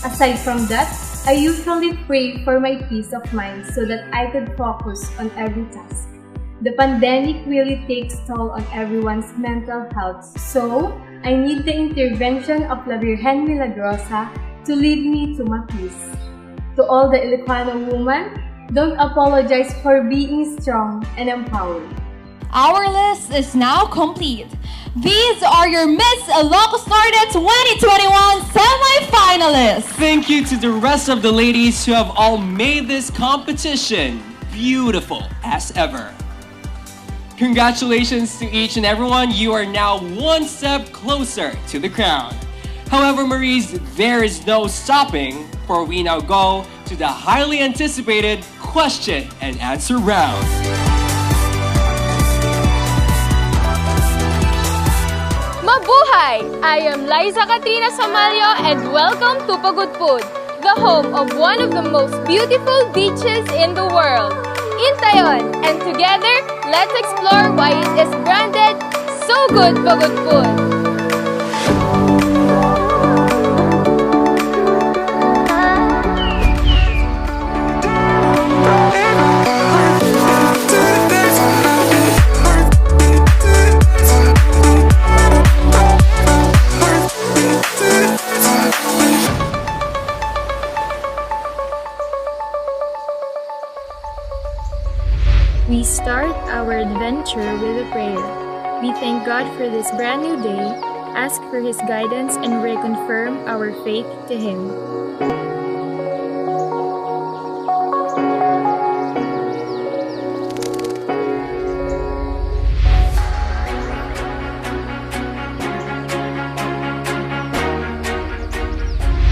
Aside from that, I usually pray for my peace of mind so that I could focus on every task. The pandemic really takes toll on everyone's mental health, so I need the intervention of La Virgen Milagrosa to lead me to my peace. To all the Ilocano women, don't apologize for being strong and empowered.
Our list is now complete. These are your Miss Ilocos Norte 2021 semi-finalists.
Thank you to the rest of the ladies who have all made this competition beautiful as ever. Congratulations to each and everyone. You are now one step closer to the crown. However, Maurice, there is no stopping, for we now go to the highly anticipated question and answer round.
Mabuhay! I am Liza Katrina Samalio and welcome to Pagudpud, the home of one of the most beautiful beaches in the world, Intayon. And together, let's explore why it is branded So Good Pagudpud.
We start our adventure with a prayer. We thank God for this brand new day, ask for His guidance, and reconfirm our faith to Him.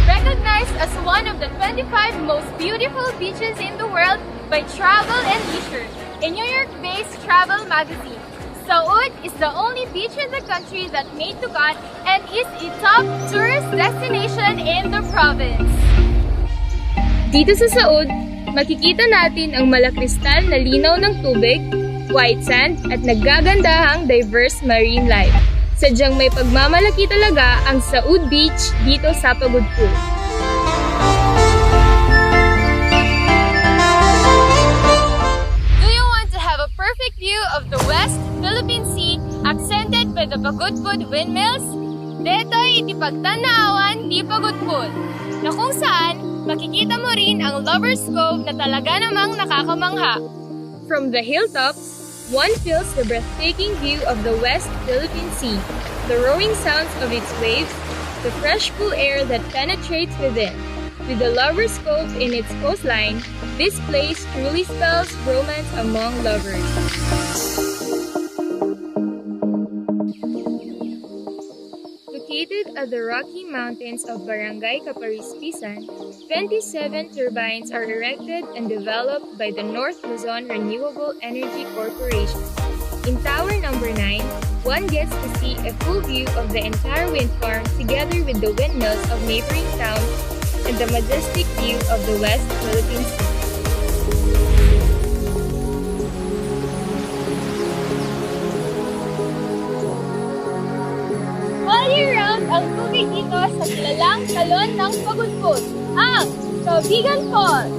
Recognized as one of the 25 most beautiful beaches in the world by Travel and Leisure, a New York-based travel magazine, Saud is the only beach in the country that made to cut and is a top tourist destination in the province.
Dito sa Saud, makikita natin ang malakristal na linaw ng tubig, white sand, at naggagandahang diverse marine life. Sadyang may pagmamalaki talaga ang Saud Beach dito sa Pagudpud.
Perfect view of the West Philippine Sea accented by the Pagudpud windmills. Deto'y itipagtanawan di Pagudpud, na kung saan makikita mo rin ang Lover's Cove na talaga namang nakakamangha.
From the hilltops, one feels the breathtaking view of the West Philippine Sea, the roaring sounds of its waves, the fresh cool air that penetrates within. With the Lover's Cove in its coastline, this place truly spells romance among lovers. Located at the Rocky Mountains of Barangay Caparispisan, 27 turbines are erected and developed by the North Luzon Renewable Energy Corporation. In Tower Number 9, one gets to see a full view of the entire wind farm together with the windmills of neighboring towns and the majestic view of the West Philippine Sea.
All year round ang tubig dito sa kilalang salon ng Pagudpud, ang Kabigan Falls.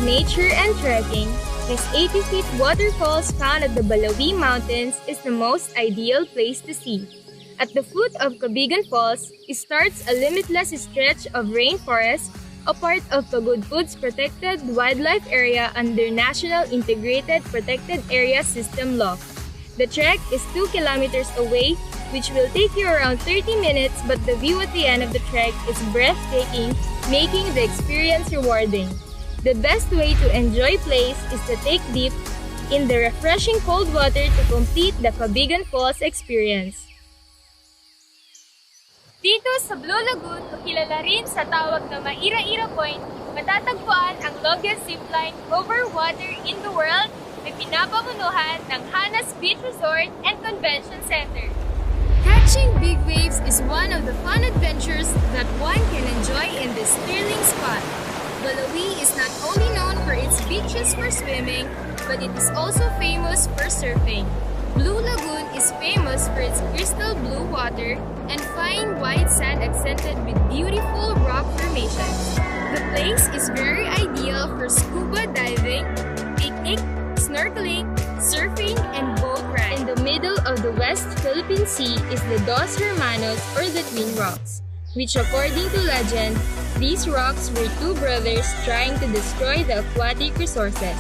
Nature and trekking, this 80-feet waterfalls found at the Balawi Mountains is the most ideal place to see. At the foot of Kabigan Falls, starts a limitless stretch of rainforest, a part of Pagudpud's protected wildlife area under National Integrated Protected Area System Law. The trek is 2 kilometers away, which will take you around 30 minutes, but the view at the end of the trek is breathtaking, making the experience rewarding. The best way to enjoy place is to take dip in the refreshing cold water to complete the Kabigan Falls experience.
Dito sa Blue Lagoon, kilala rin sa tawag na Maira-Ira Point, matatagpuan ang longest zipline over water in the world may pinapamunuhan ng Hanas Beach Resort and Convention Center.
Catching big waves is one of the fun adventures that one can enjoy in this thrilling spot. Balawi is not only known for its beaches for swimming, but it is also famous for surfing. Blue Lagoon is famous for its crystal blue water and fine white sand accented with beautiful rock formations. The place is very ideal for scuba diving, picnic, snorkeling, surfing, and boat ride. In the middle of the West Philippine Sea is the Dos Hermanos or the Twin Rocks, which according to legend, these rocks were two brothers trying to destroy the aquatic resources.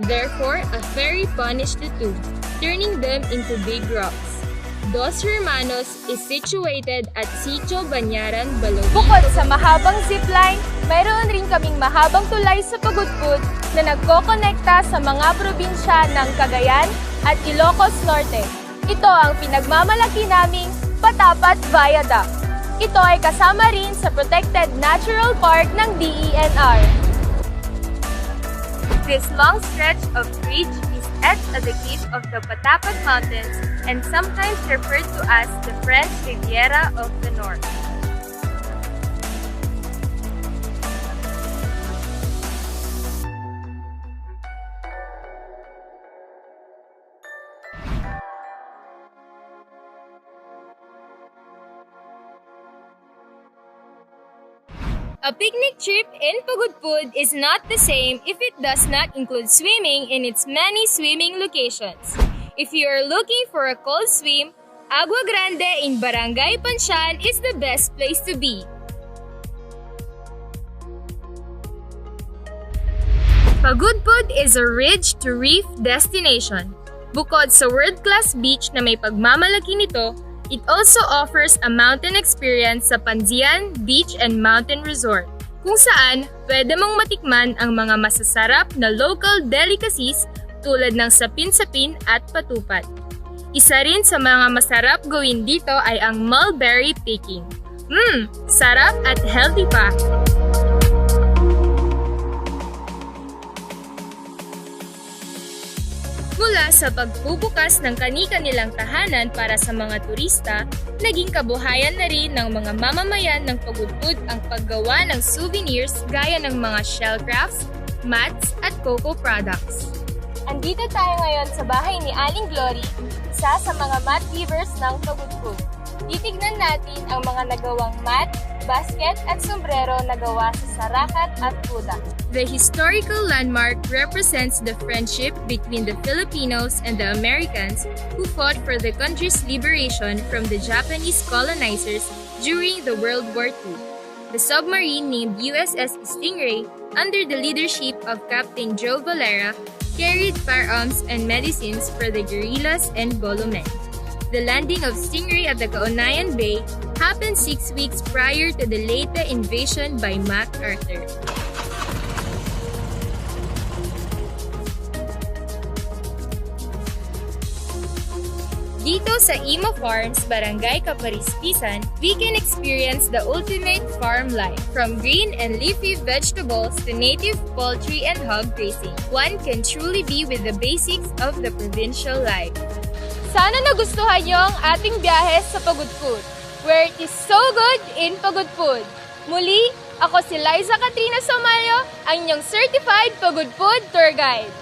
Therefore, a ferry punished the two, turning them into big rocks. Dos Hermanos is situated at Sitio Banyaran, Balawi.
Bukod sa mahabang zipline, mayroon rin kaming mahabang tulay sa Pagudpud na nagkokonekta sa mga probinsya ng Cagayan at Ilocos Norte. Ito ang pinagmamalaki naming Patapat Viaduct. Ito ay kasama rin sa Protected Natural Park ng DENR. This long stretch of bridge is at the cape of the Patapat Mountains and sometimes referred to as the French Riviera of the North. A picnic trip in Pagudpud is not the same if it does not include swimming in its many swimming locations. If you are looking for a cold swim, Agua Grande in Barangay Pansyan is the best place to be. Pagudpud is a ridge-to-reef destination. Bukod sa world-class beach na may pagmamalaki nito, it also offers a mountain experience sa Panzian Beach and Mountain Resort, kung saan pwede mong matikman ang mga masasarap na local delicacies tulad ng sapin-sapin at patupat. Isa rin sa mga masarap gawin dito ay ang mulberry picking. Sarap at healthy pa! Mula sa pagbubukas ng kani-kanilang tahanan para sa mga turista, naging kabuhayan na rin ng mga mamamayan ng Pagudpud ang paggawa ng souvenirs gaya ng mga shellcrafts, mats at cocoa products. Andito tayo ngayon sa bahay ni Aling Glory, isa sa mga mat weavers ng Pagudpud. Titignan natin ang mga nagawang mat, basket at sombrero na gawa sa sarakat at kuda. The historical landmark represents the friendship between the Filipinos and the Americans who fought for the country's liberation from the Japanese colonizers during the World War II. The submarine named USS Stingray, under the leadership of Captain Joe Valera, carried firearms and medicines for the guerrillas and bolo men. The landing of Stingray at the Kaonayan Bay happened 6 weeks prior to the Leyte invasion by MacArthur. Dito sa Ima Farms, Barangay Kaparispisan, we can experience the ultimate farm life. From green and leafy vegetables to native poultry and hog raising, one can truly be with the basics of the provincial life. Sana nagustuhan niyo ang ating biyahe sa Pagudpud, where it is so good in Pagudpud. Muli, ako si Liza Katrina Somalio, ang inyong Certified Pagudpud Tour Guide.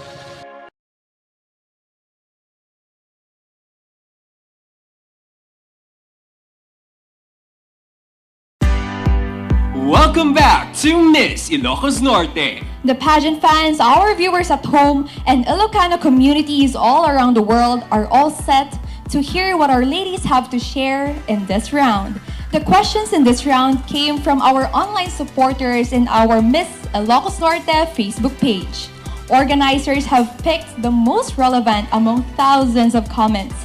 Welcome back to Miss Ilocos Norte.
The pageant fans, our viewers at home, and Ilocano communities all around the world are all set to hear what our ladies have to share in this round. The questions in this round came from our online supporters in our Miss Ilocos Norte Facebook page. Organizers have picked the most relevant among thousands of comments,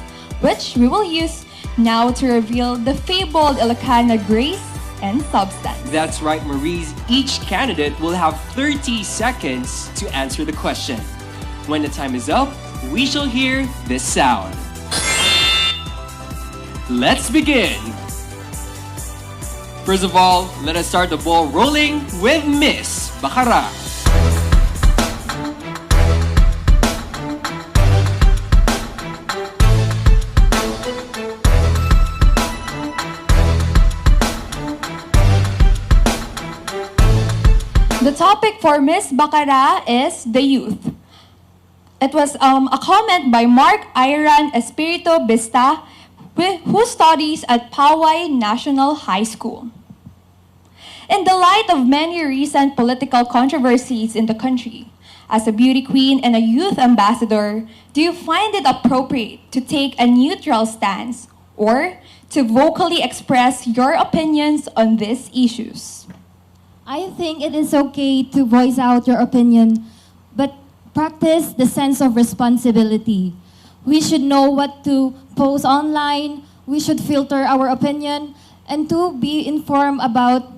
which we will use now to reveal the fabled Ilocana grace and substance.
That's right, Maurice. Each candidate will have 30 seconds to answer the question. When the time is up, we shall hear this sound. Let's begin. First of all, let us start the ball rolling with Miss Bacara.
topic for Miss Bacara is the youth. It was a comment by Mark Iran Espirito Bista, who studies at Poway National High School. In the light of many recent political controversies in the country, as a beauty queen and a youth ambassador, do you find it appropriate to take a neutral stance or to vocally express your opinions on these issues?
I think it is okay to voice out your opinion, but practice the sense of responsibility. We should know what to post online, we should filter our opinion, and to be informed about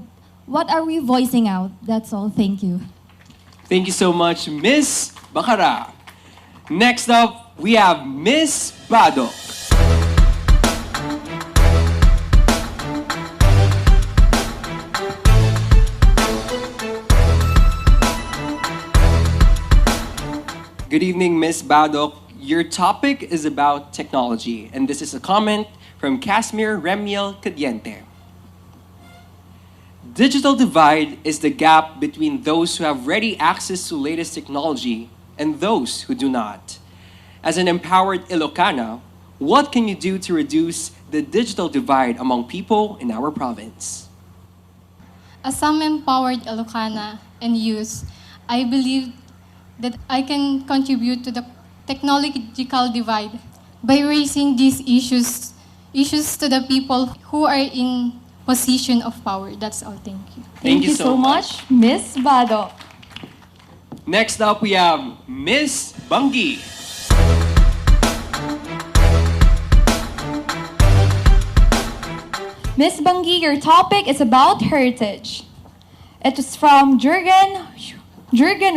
what are we voicing out. That's all. Thank you.
Thank you so much, Miss Bacara. Next up, we have Miss Bado. Good evening, Miss Badok. Your topic is about technology, and this is a comment from Casimir Remiel Cadiente. Digital divide is the gap between those who have ready access to latest technology and those who do not. As an empowered Ilocana, what can you do to reduce the digital divide among people in our province?
As some empowered Ilocana and youth, I believe that I can contribute to the technological divide by raising these issues to the people who are in position of power. That's all. Thank you.
Thank you so much, Miss Bado.
Next up, we have Miss Bungi.
Miss Bungi, your topic is about heritage. It is from Jurgen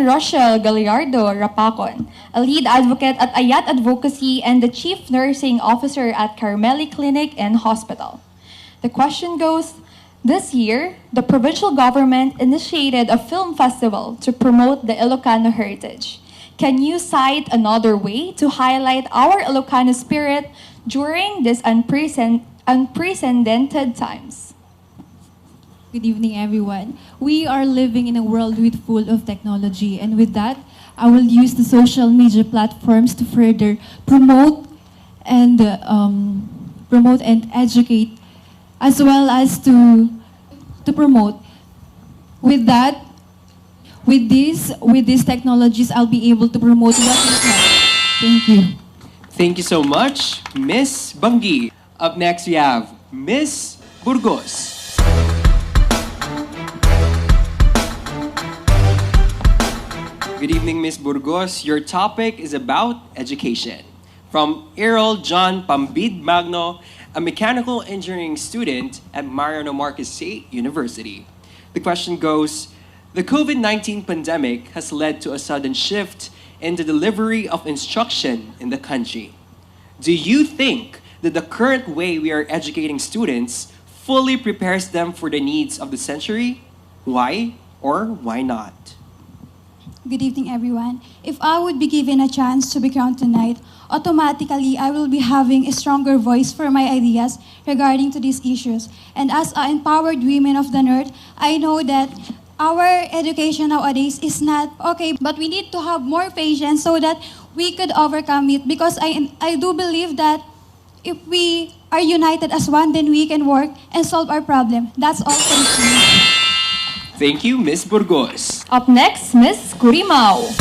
Rochelle Gallardo Rapacon, a lead advocate at Ayat Advocacy and the Chief Nursing Officer at Carmeli Clinic and Hospital. The question goes, this year, the provincial government initiated a film festival to promote the Ilocano heritage. Can you cite another way to highlight our Ilocano spirit during these unprecedented times?
Good evening, everyone. We are living in a world with full of technology, and with that, I will use the social media platforms to further promote and educate, as well as to promote. With that, with these technologies, I'll be able to promote what we can. Thank you.
Thank you so much, Miss Bungi. Up next, we have Miss Burgos. Good evening, Miss Burgos. Your topic is about education. From Errol John Pambid Magno, a mechanical engineering student at Mariano Marquez State University. The question goes, the COVID-19 pandemic has led to a sudden shift in the delivery of instruction in the country. Do you think that the current way we are educating students fully prepares them for the needs of the century? Why or why not?
Good evening, everyone. If I would be given a chance to be crowned tonight, automatically I will be having a stronger voice for my ideas regarding to these issues. And as an empowered women of the North, I know that our education nowadays is not okay, but we need to have more patience so that we could overcome it. Because I do believe that if we are united as one, then we can work and solve our problem. That's all. Thank you.
Thank you, Miss Burgos.
Up next, Miss Curimao.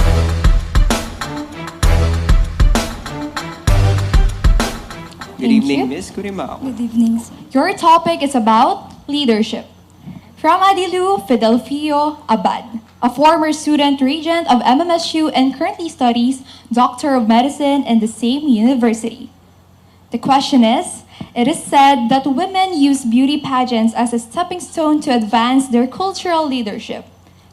Good evening, Miss Curimao.
Good evening, sir.
Your topic is about leadership. From Adilu Fidelfio Abad, a former student regent of MMSU and currently studies Doctor of Medicine in the same university. The question is, it is said that women use beauty pageants as a stepping stone to advance their cultural leadership.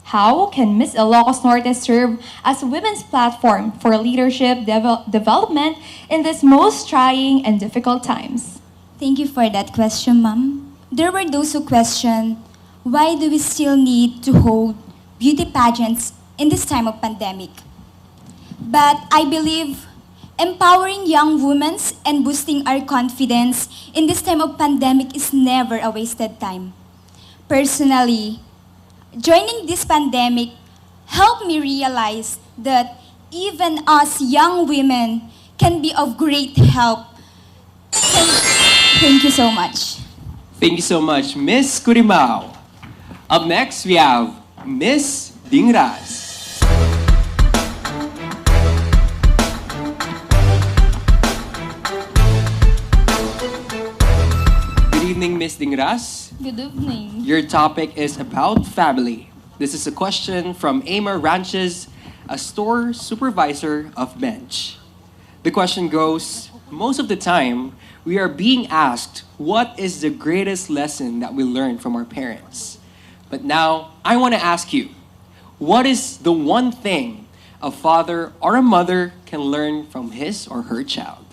How can Miss Ilocos Norte serve as a women's platform for leadership development in these most trying and difficult times?
Thank you for that question, ma'am. There were those who questioned, why do we still need to hold beauty pageants in this time of pandemic? But I believe empowering young women and boosting our confidence in this time of pandemic is never a wasted time. Personally, joining this pandemic helped me realize that even us young women can be of great help. Thank you so much.
Thank you so much, Miss Curimao. Up next, we have Miss Dingras. Good evening, Miss Dingras.
Good evening.
Your topic is about family. This is a question from Amar Ranches, a store supervisor of Bench. The question goes, most of the time, we are being asked what is the greatest lesson that we learned from our parents. But now, I want to ask you, what is the one thing a father or a mother can learn from his or her child?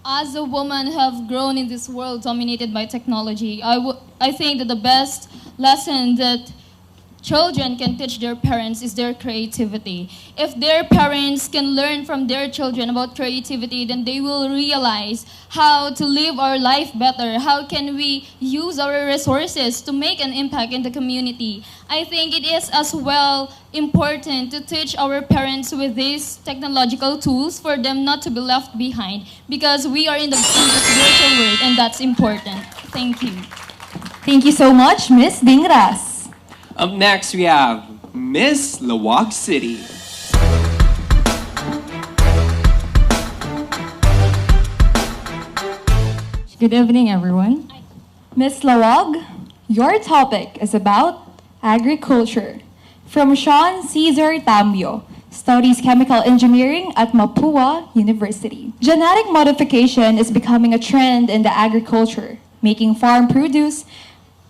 As a woman who have grown in this world dominated by technology, I think that the best lesson that children can teach their parents is their creativity. If their parents can learn from their children about creativity, then they will realize how to live our life better. How can we use our resources to make an impact in the community? I think it is as well important to teach our parents with these technological tools for them not to be left behind, because we are in this virtual world and that's important. Thank you.
Thank you so much, Miss Dingras.
Up next, we have Miss Lawag City.
Good evening, everyone. Miss Lawag, your topic is about agriculture. From Sean Cesar Tambio, studies chemical engineering at Mapua University. Genetic modification is becoming a trend in the agriculture, making farm produce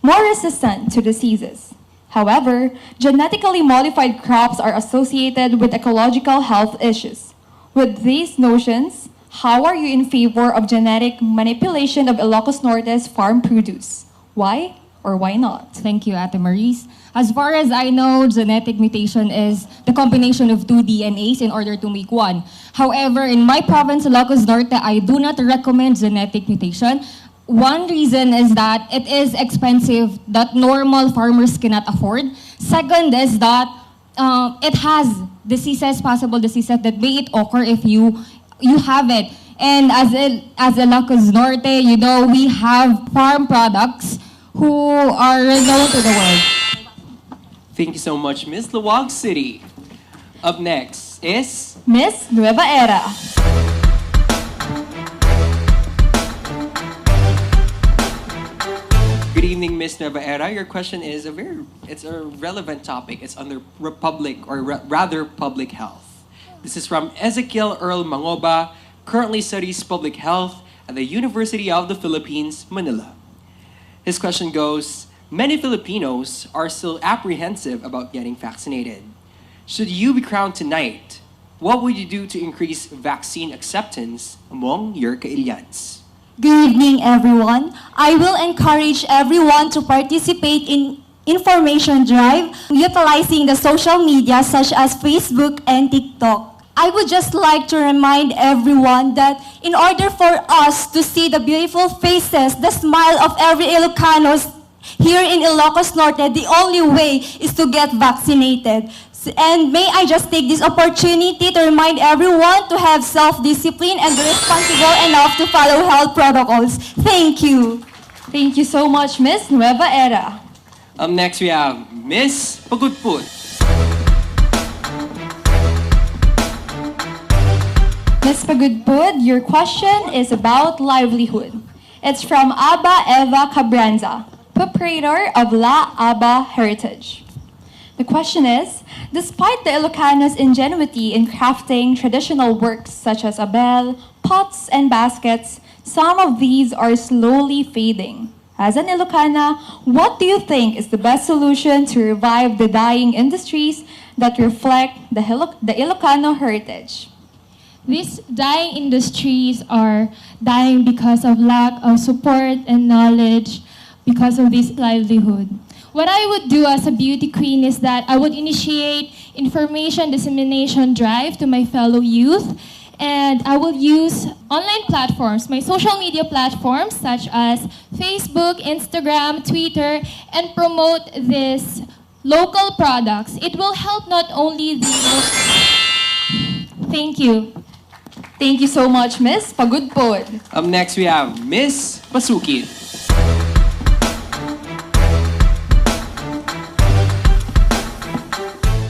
more resistant to diseases. However, genetically modified crops are associated with ecological health issues. With these notions, how are you in favor of genetic manipulation of Ilocos Norte's farm produce? Why or why not?
Thank you, Ate Maurice. As far as I know, genetic mutation is the combination of two DNAs in order to make one. However, in my province, Ilocos Norte, I do not recommend genetic mutation. One reason is that it is expensive, that normal farmers cannot afford. Second is that it has diseases, possible diseases that may it occur if you have it. And as Ilocos Norte, you know, we have farm products who are known to the world.
Thank you so much, Miss Lawag City. Up next is
Miss Nueva Era.
Good evening, Miss Nueva Era. Your question is it's a relevant topic. It's under rather public health. This is from Ezekiel Earl Mangoba, currently studies public health at the University of the Philippines, Manila. His question goes, many Filipinos are still apprehensive about getting vaccinated. Should you be crowned tonight, what would you do to increase vaccine acceptance among your kailians?
Good evening, everyone. I will encourage everyone to participate in information drive utilizing the social media such as Facebook and TikTok. I would just like to remind everyone that in order for us to see the beautiful faces, the smile of every Ilocanos here in Ilocos Norte, the only way is to get vaccinated. And may I just take this opportunity to remind everyone to have self-discipline and be responsible enough to follow health protocols. Thank you.
Thank you so much, Miss Nueva Era.
Up next, we have Miss Pagudput.
Miss Pagudpud, your question is about livelihood. It's from Aba Eva Cabranza, proprietor of La Aba Heritage. The question is, despite the Ilocanos' ingenuity in crafting traditional works such as abel, pots, and baskets, some of these are slowly fading. As an Ilocana, what do you think is the best solution to revive the dying industries that reflect the Ilocano heritage?
These dying industries are dying because of lack of support and knowledge because of this livelihood. What I would do as a beauty queen is that I would initiate information dissemination drive to my fellow youth, and I will use online platforms, my social media platforms such as Facebook, Instagram, Twitter, and promote this local products. It will help not only the... Thank you.
Thank you so much, Miss Pagudpod.
Up next, we have Miss Pasukin.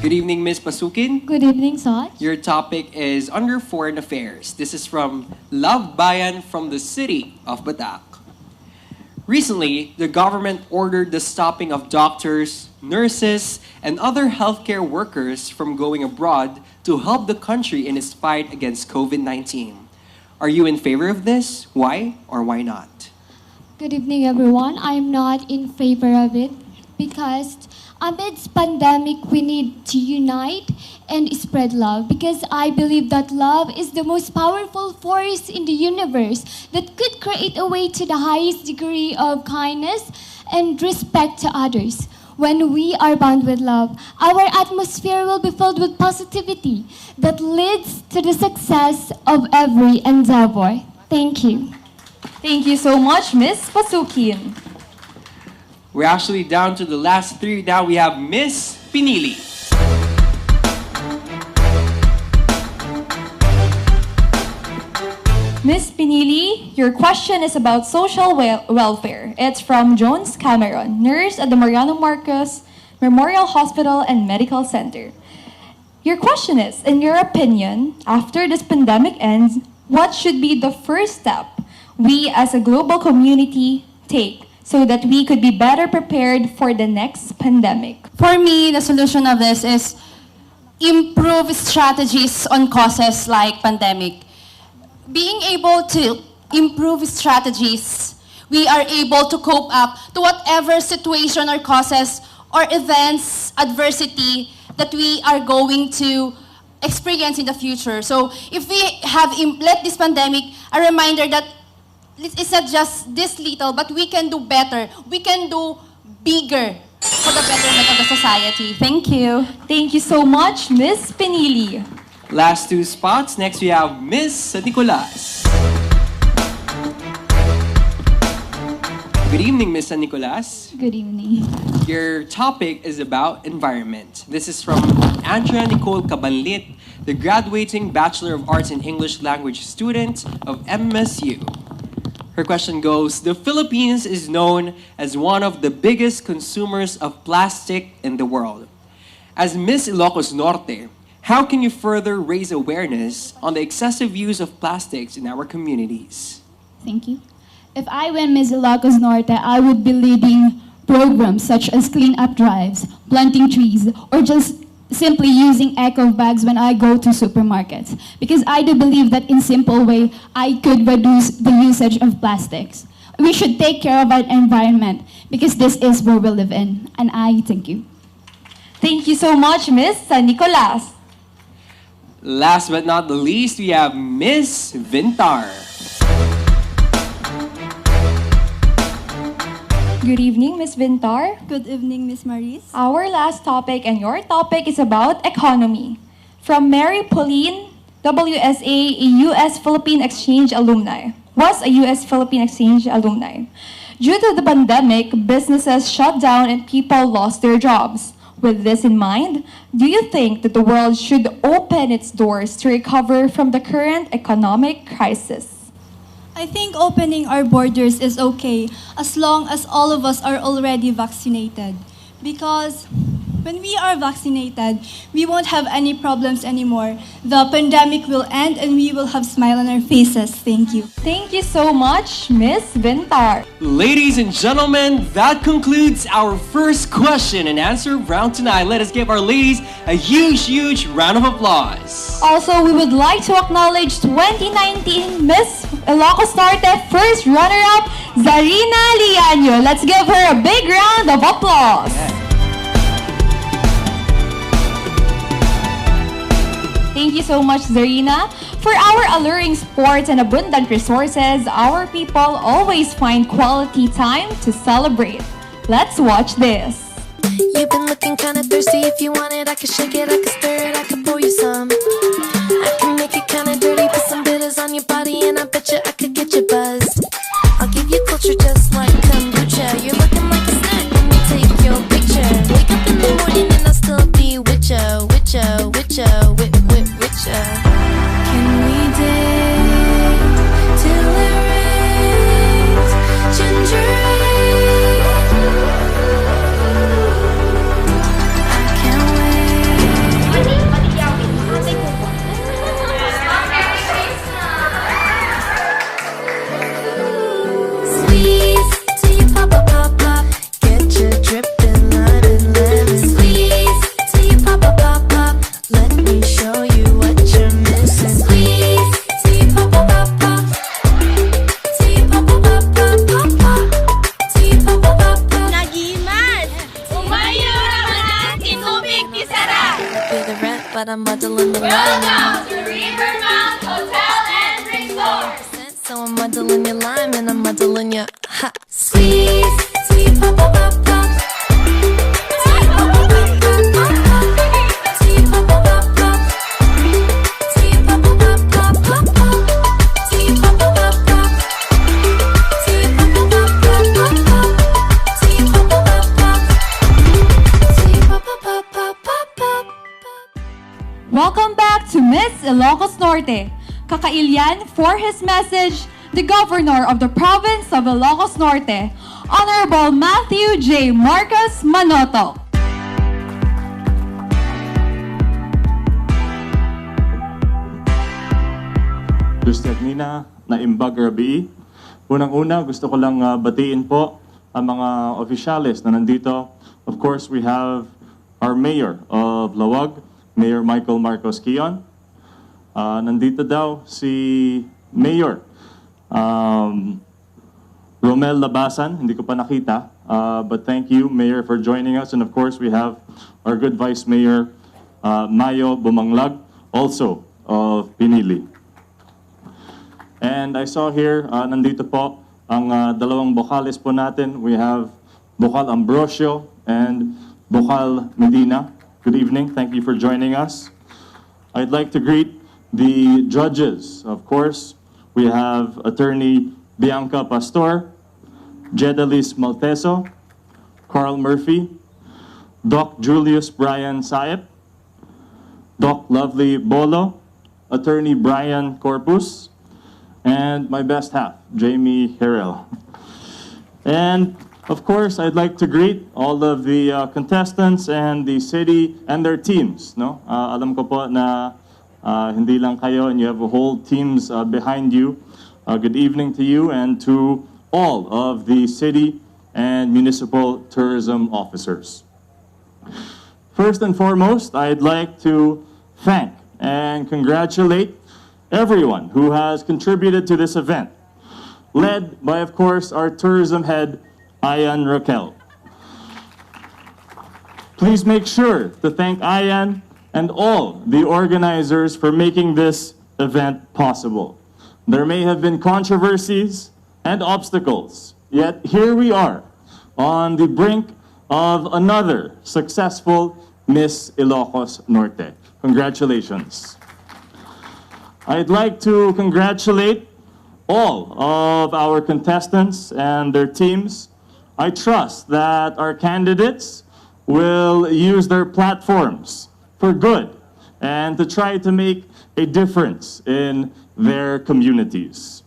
Good evening, Miss Pasukin.
Good evening, Saj.
Your topic is under foreign affairs. This is from Love Bayan from the city of Batak. Recently, the government ordered the stopping of doctors, nurses, and other healthcare workers from going abroad to help the country in its fight against COVID-19. Are you in favor of this? Why or why not?
Good evening, everyone. I'm not in favor of it because amidst pandemic, we need to unite and spread love because I believe that love is the most powerful force in the universe that could create a way to the highest degree of kindness and respect to others. When we are bound with love, our atmosphere will be filled with positivity that leads to the success of every endeavor. Thank you.
Thank you so much, Miss Pasukin.
We're actually down to the last three. Now we have Miss Pinili.
Miss Pinili, your question is about social welfare. It's from Jones Cameron, nurse at the Mariano Marcos Memorial Hospital and Medical Center. Your question is, in your opinion, after this pandemic ends, what should be the first step we as a global community take so that we could be better prepared for the next pandemic?
For me, the solution of this is improve strategies on causes like pandemic. Being able to improve strategies, we are able to cope up to whatever situation or causes or events, adversity that we are going to experience in the future. So if we have let this pandemic a reminder that it's not just this little, but we can do better. We can do bigger for the betterment of the society. Thank you.
Thank you so much, Miss Pinili.
Last two spots. Next we have Miss Nicolas. Good evening, Miss Nicolas.
Good evening.
Your topic is about environment. This is from Andrea Nicole Cabanlit, the graduating Bachelor of Arts in English Language student of MSU. Her question goes, the Philippines is known as one of the biggest consumers of plastic in the world. As Miss Ilocos Norte, how can you further raise awareness on the excessive use of plastics in our communities?
Thank you. If I were Ms. Ilocos Norte, I would be leading programs such as clean-up drives, planting trees, or just simply using eco bags when I go to supermarkets. Because I do believe that in simple way, I could reduce the usage of plastics. We should take care of our environment because this is where we live in. And I thank you.
Thank you so much, Miss Nicolas.
Last but not the least, we have Miss Vintar.
Good evening, Miss Vintar.
Good evening, Miss Maris.
Our last topic and your topic is about economy. From Mary Pauline, WSA, a U.S.-Philippine Exchange alumni. Was a U.S.-Philippine Exchange alumni. Due to the pandemic, businesses shut down and people lost their jobs. With this in mind, do you think that the world should open its doors to recover from the current economic crisis?
I think opening our borders is okay as long as all of us are already vaccinated. Because when we are vaccinated, we won't have any problems anymore. The pandemic will end and we will have smile on our faces. Thank you.
Thank you so much, Miss Vintar.
Ladies and gentlemen, that concludes our first question and answer round tonight. Let us give our ladies a huge round of applause.
Also, we would like to acknowledge 2019 Miss Ilocos Norte first runner-up, Zarina Liaño. Let's give her a big round of applause.
Yeah.
Thank you so much, Zarina. For our alluring sports and abundant resources, our people always find quality time to celebrate. Let's watch this.
You've been looking kinda thirsty. If you want it, I can shake it, I can stir it, I can pour you some. I can make it kinda dirty, put some bitters on your body, and I bet you I could get you buzzed. I'll give you culture just like kombucha. You're looking like a snack, let me take your picture. Wake up in the morning. but I'm muddling the line.
Welcome to Rivermount Hotel and Resort.
So I'm muddling your lime and I'm muddling your hot squeeze. Sweet pop pop pop pop. Sweet pop pop pop pop pop. Sweet pop pop pop pop. Sweet pop pop pop pop pop pop. Sweet pop pop pop pop. Sweet pop pop pop pop pop pop. Sweet pop pop pop pop. Sweet pop pop pop pop pop pop.
Welcome back to Miss Ilocos Norte. Kakailian for his message, the Governor of the Province of Ilocos Norte, Honorable Matthew J. Marcos Manoto.
Gusto Nina na imbag rabi. Unang-una, gusto ko lang batiin po ang mga opisyales na nandito. Of course, we have our Mayor of Lawag, Mayor Michael Marcos Kion. Nandito daw si Mayor Romel Labasan, hindi ko pa nakita. But thank you, Mayor, for joining us. And of course, we have our good Vice Mayor, Mayo Bumanglag, also of Pinili. And I saw here, nandito po ang dalawang bokales po natin. We have Bokal Ambrosio and Bokal Medina. Good evening. Thank you for joining us. I'd like to greet the judges. Of course, we have Attorney Bianca Pastor, Jedalis Malteso, Carl Murphy, Doc Julius Brian Saep, Doc Lovely Bolo, Attorney Brian Corpus, and my best half, Jamie Harrell. And of course, I'd like to greet all of the contestants and the city and their teams. No, alam ko po na hindi lang kayo, and you have a whole teams behind you. Good evening to you and to all of the city and municipal tourism officers. First and foremost, I'd like to thank and congratulate everyone who has contributed to this event, led by, of course, our tourism head, Ayan Raquel. Please make sure to thank Ayan and all the organizers for making this event possible. There may have been controversies and obstacles, yet here we are on the brink of another successful Miss Ilocos Norte. Congratulations. I'd like to congratulate all of our contestants and their teams. I trust that our candidates will use their platforms for good and to try to make a difference in their communities.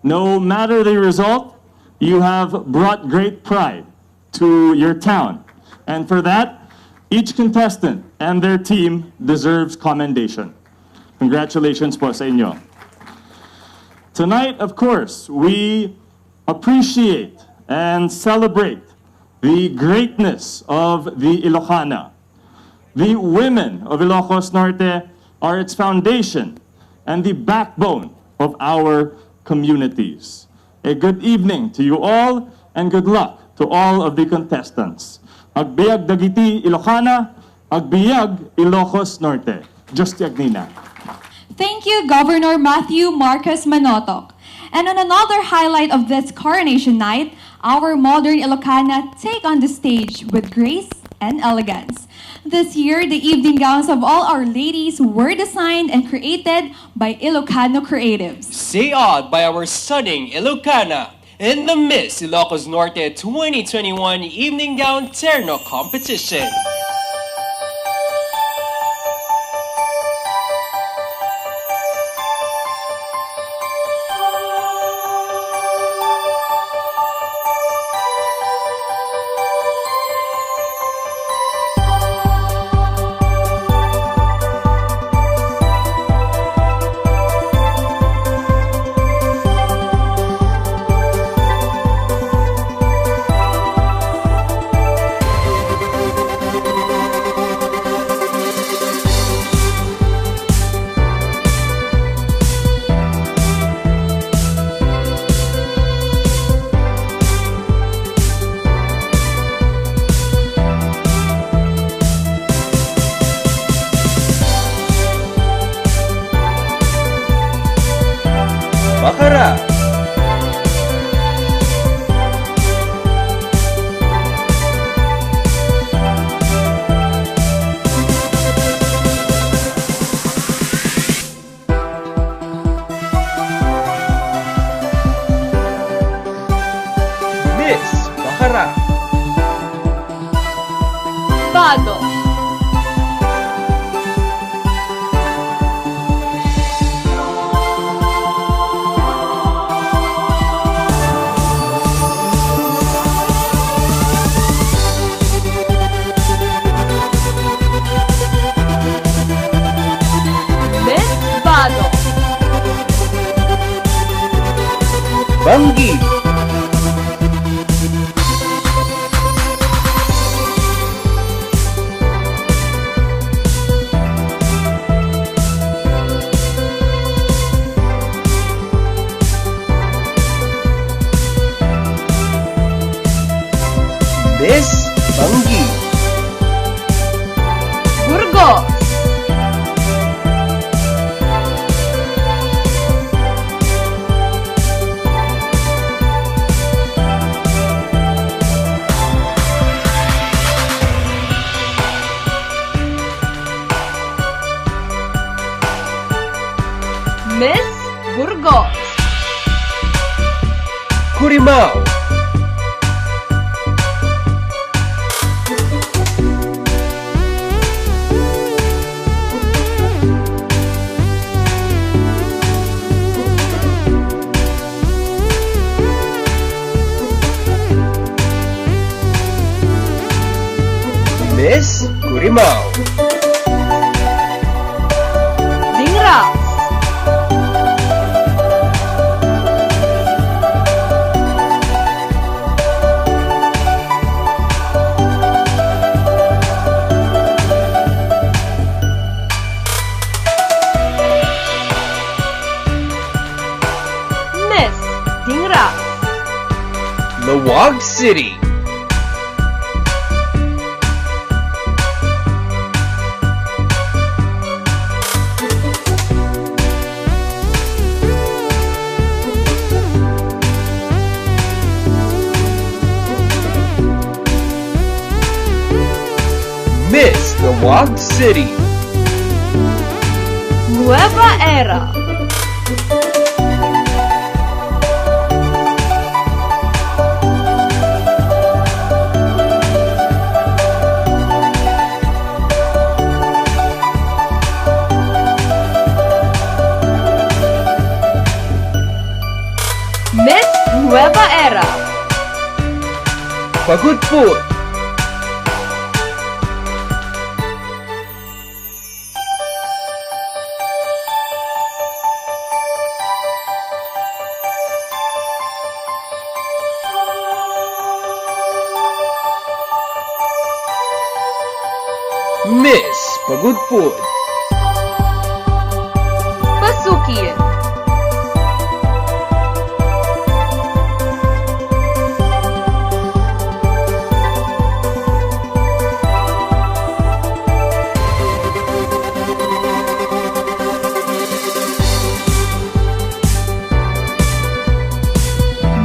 No matter the result, you have brought great pride to your town. And for that, each contestant and their team deserves commendation. Congratulations po sa inyo. Tonight, of course, we appreciate and celebrate the greatness of the Ilocana. The women of Ilocos Norte are its foundation and the backbone of our communities. A good evening to you all and good luck to all of the contestants. Agbiag dagiti Ilocana, agbiag Ilocos Norte. Just Yagnina.
Thank you, Governor Matthew Marcos Manotoc. And on another highlight of this coronation night, our modern Ilocana take on the stage with grace and elegance. This year, the evening gowns of all our ladies were designed and created by Ilocano creatives.
Say odd by our stunning Ilocana in the Miss Ilocos Norte 2021 Evening Gown Terno Competition. Kara.
Bado. Miss Bado.
Banggi. Miss Banggi.
Burgos. Miss Burgos.
Curimao. Miss Curimao.
Dingra. Miss Dingra.
Lawag City. Miss Lawag City.
Nueva Era. Miss Nueva Era.
Pagudpud. Miss Pagudpud.
Pasukin.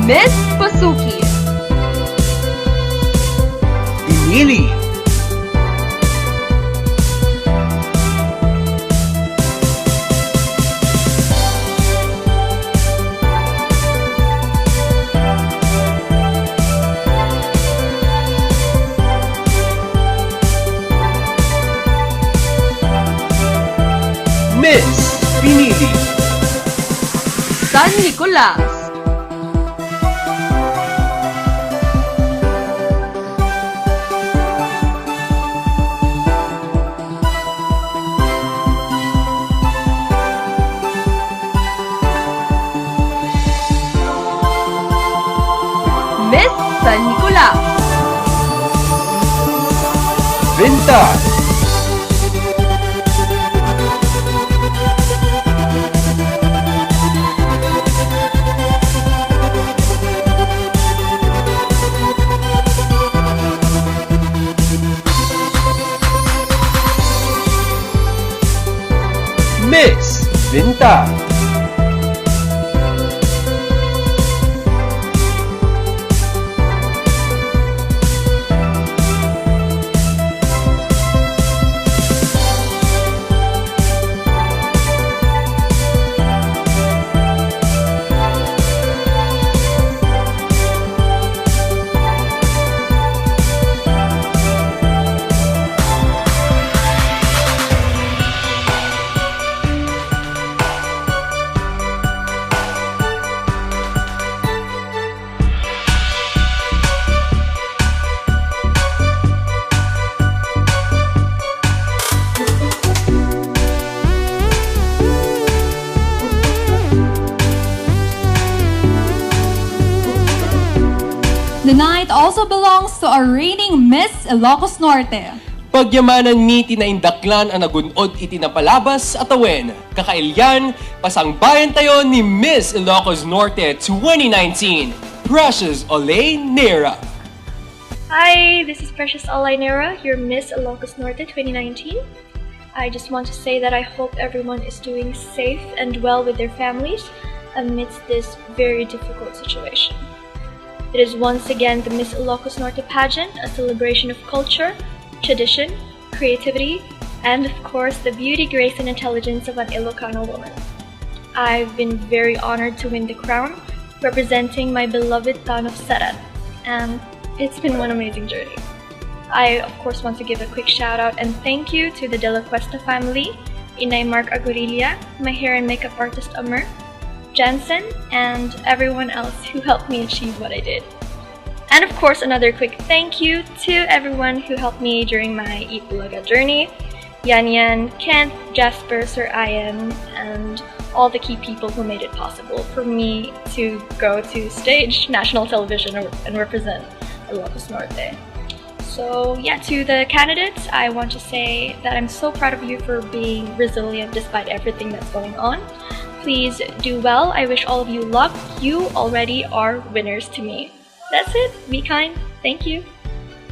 Miss Pasukin.
Inili. Miss Pinili.
San Nicolas. Miss San Nicolas.
Vintas. Miss Vinta.
The night also belongs to our reigning Miss Ilocos Norte.
Pagyamanan mi tinaindaklan ang nagunod itinapalabas at awin. Kakailyan, pasangbayan tayo ni Miss Ilocos Norte 2019, Precious Olay Nera.
Hi, this is Precious Olay Nera, your Miss Ilocos Norte 2019. I just want to say that I hope everyone is doing safe and well with their families amidst this very difficult situation. It is once again the Miss Ilocos Norte pageant, a celebration of culture, tradition, creativity, and of course the beauty, grace, and intelligence of an Ilocano woman. I've been very honored to win the crown, representing my beloved town of Sarat, and it's been one amazing journey. I of course want to give a quick shout out and thank you to the De La Cuesta family, Inay Mark Agurilla, my hair and makeup artist Amr, Jensen, and everyone else who helped me achieve what I did. And of course, another quick thank you to everyone who helped me during my Eat Bulaga journey. Yan Yan, Kent, Jasper, Sir Ian, and all the key people who made it possible for me to go to stage national television and represent Ilocos Norte. So yeah, to the candidates, I want to say that I'm so proud of you for being resilient despite everything that's going on. Please do well. I wish all of you luck. You already are winners to me. That's it. Be kind. Thank you.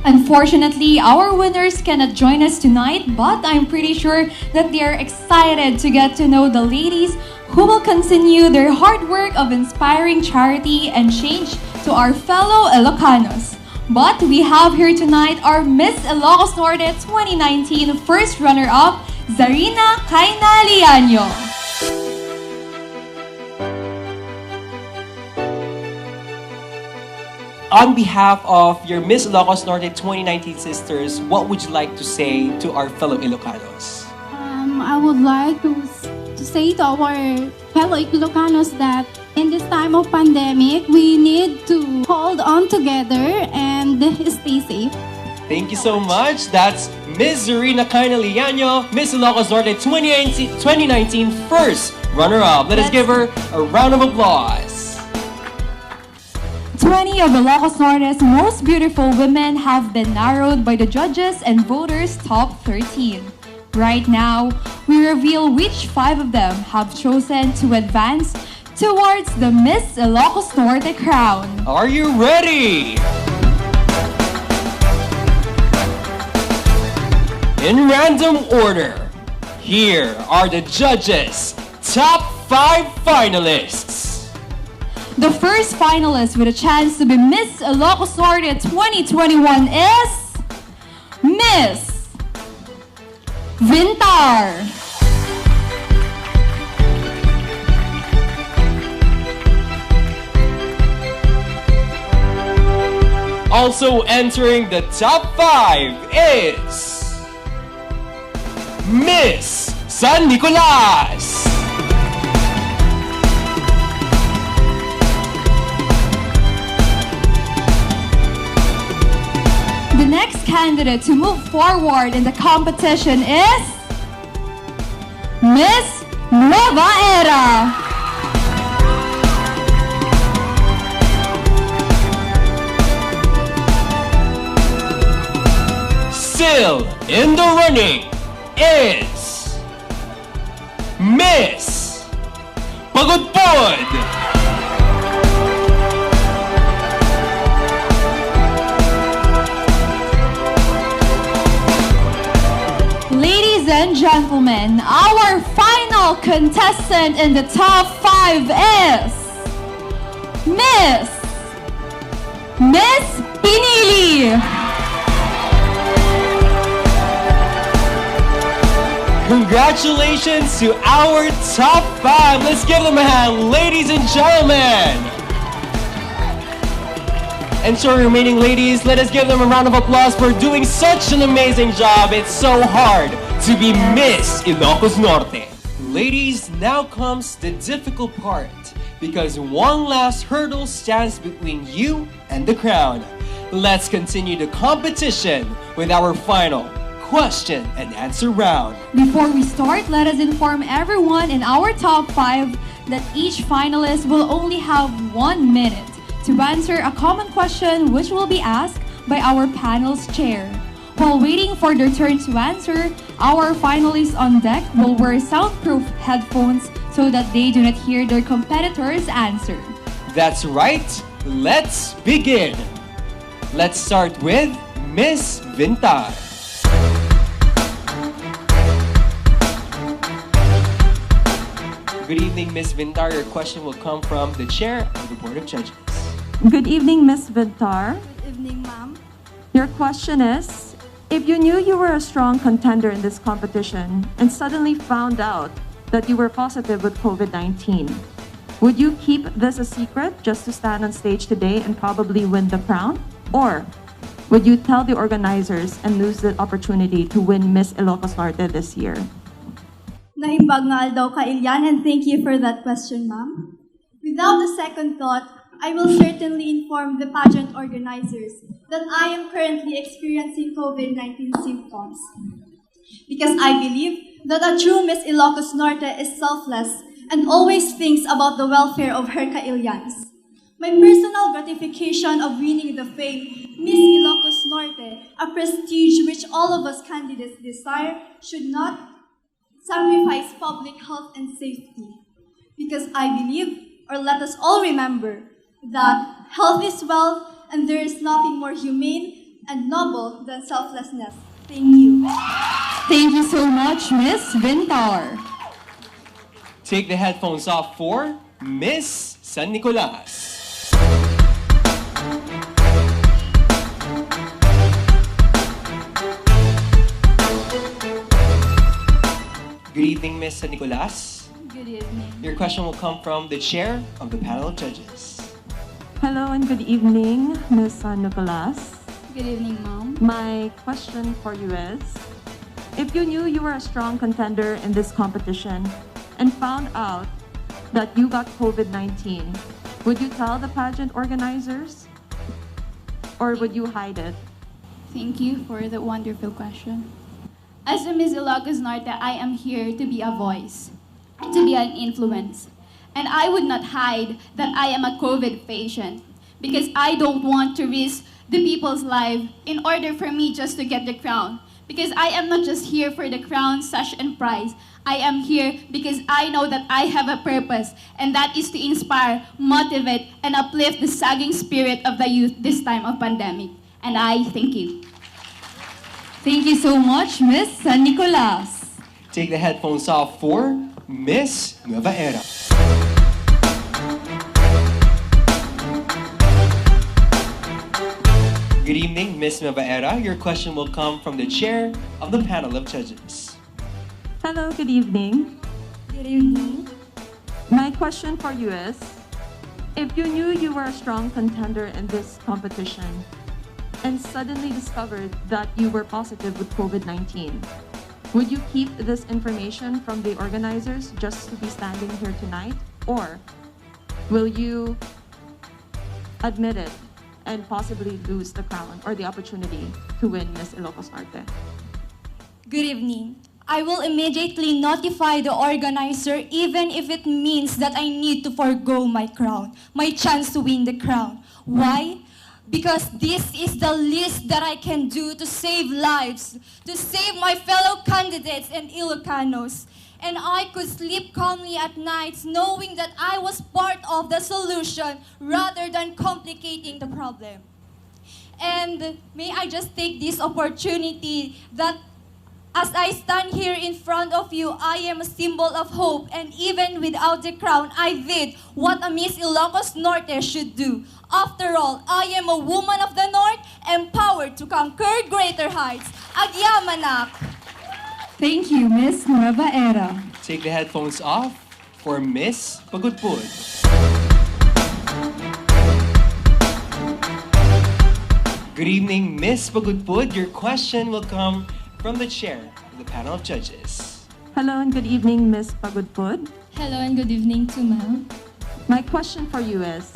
Unfortunately, our winners cannot join us tonight, but I'm pretty sure that they are excited to get to know the ladies who will continue their hard work of inspiring charity and change to our fellow Ilocanos. But we have here tonight our Miss Ilocos Norte 2019 first runner-up, Zarina Kainaliano.
On behalf of your Miss Ilocos Norte 2019 sisters, what would you like to say to our fellow Ilocanos?
I would like to say to our fellow Ilocanos that in this time of pandemic, we need to hold on together and stay safe.
Thank you so much. That's Miss Zarina Kainaliano, Miss Ilocos Norte 2019 first runner-up. Let us give her a round of applause.
20 of Ilocos Norte's most beautiful women have been narrowed by the judges and voters' top 13. Right now, we reveal which 5 of them have chosen to advance towards the Miss Ilocos Norte crown.
Are you ready? In random order, here are the judges' top 5 finalists.
The first finalist with a chance to be Miss Ilocos Norte 2021 is Miss Vintar.
Also entering the top 5 is Miss San Nicolas.
The next candidate to move forward in the competition is Miss Nueva Era.
Still in the running is Miss Pagudpod.
Ladies and gentlemen, our final contestant in the top 5 is Miss Pinili.
Congratulations to our top 5. Let's give them a hand, ladies and gentlemen. And to our remaining ladies, let us give them a round of applause for doing such an amazing job. It's so hard to be Miss Ilocos Norte. Ladies, now comes the difficult part because one last hurdle stands between you and the crown. Let's continue the competition with our final question and answer round.
Before we start, let us inform everyone in our top 5 that each finalist will only have 1 minute to answer a common question which will be asked by our panel's chair. While waiting for their turn to answer, our finalists on deck will wear soundproof headphones so that they do not hear their competitors' answer.
That's right. Let's begin. Let's start with Miss Vintar. Good evening, Miss Vintar. Your question will come from the chair of the Board of Judges.
Good evening, Miss Vintar.
Good evening, ma'am.
Your question is, if you knew you were a strong contender in this competition and suddenly found out that you were positive with COVID-19, would you keep this a secret just to stand on stage today and probably win the crown? Or would you tell the organizers and lose the opportunity to win Miss Ilocos Norte this year?
Naibagnal daw ka, Ilian, and thank you for that question, ma'am. Without a second thought, I will certainly inform the pageant organizers that I am currently experiencing COVID-19 symptoms. Because I believe that a true Miss Ilocos Norte is selfless and always thinks about the welfare of her ka-Ilians. My personal gratification of winning the fame Miss Ilocos Norte, a prestige which all of us candidates desire, should not sacrifice public health and safety. Because I believe, or let us all remember, that health is wealth and there is nothing more humane and noble than selflessness. Thank you.
Thank you so much, Miss Vintar.
Take the headphones off for Miss San Nicolas. Good evening, Miss San Nicolas.
Good evening.
Your question will come from the chair of the panel of judges.
Hello and good evening, Ms. San Nicolas.
Good evening, ma'am.
My question for you is, if you knew you were a strong contender in this competition and found out that you got COVID-19, would you tell the pageant organizers or would you hide it?
Thank you for the wonderful question. As a Miss Ilocos Norte, I am here to be a voice, to be an influence. And I would not hide that I am a COVID patient because I don't want to risk the people's life in order for me just to get the crown. Because I am not just here for the crown, sash, and prize. I am here because I know that I have a purpose, and that is to inspire, motivate, and uplift the sagging spirit of the youth this time of pandemic. And I thank you.
Thank you so much, Miss San Nicolas.
Take the headphones off for Miss Nueva Era. Good evening, Miss Nueva Era. Your question will come from the chair of the panel of judges.
Hello, good evening.
Good evening.
My question for you is, if you knew you were a strong contender in this competition and suddenly discovered that you were positive with COVID-19, would you keep this information from the organizers just to be standing here tonight? Or will you admit it and possibly lose the crown or the opportunity to win Miss Ilocos Norte?
Good evening. I will immediately notify the organizer even if it means that I need to forgo my crown, my chance to win the crown. Why? Because this is the least that I can do to save lives, to save my fellow candidates and Ilocanos. And I could sleep calmly at nights knowing that I was part of the solution rather than complicating the problem. And may I just take this opportunity that as I stand here in front of you, I am a symbol of hope, and even without the crown, I did what a Miss Ilocos Norte should do. After all, I am a woman of the North, empowered to conquer greater heights. Agyamanak!
Thank you, Miss Nueva Era.
Take the headphones off for Miss Pagudpud. Good evening, Miss Pagudpud. Your question will come from the chair of the panel of judges.
Hello and good evening, Miss Pagudpud.
Hello and good evening to ma'am.
My question for you is,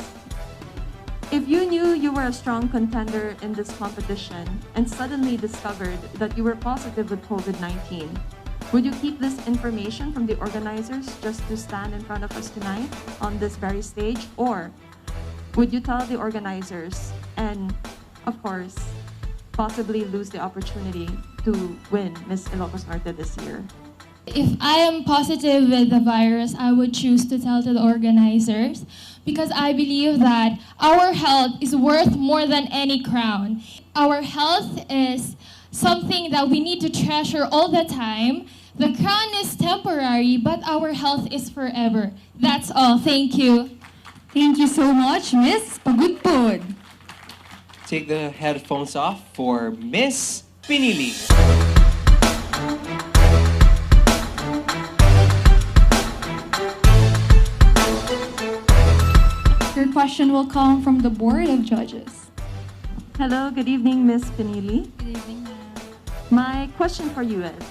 if you knew you were a strong contender in this competition and suddenly discovered that you were positive with COVID-19, would you keep this information from the organizers just to stand in front of us tonight on this very stage? Or would you tell the organizers and, of course, possibly lose the opportunity to win Miss Ilocos Norte this year?
If I am positive with the virus, I would choose to tell to the organizers because I believe that our health is worth more than any crown. Our health is something that we need to treasure all the time. The crown is temporary, but our health is forever. That's all. Thank you.
Thank you so much, Miss Pagudpod.
Take the headphones off for Miss Pinili.
Your question will come from the Board of Judges.
Hello, good evening, Miss Pinili.
Good evening, ma'am.
My question for you is,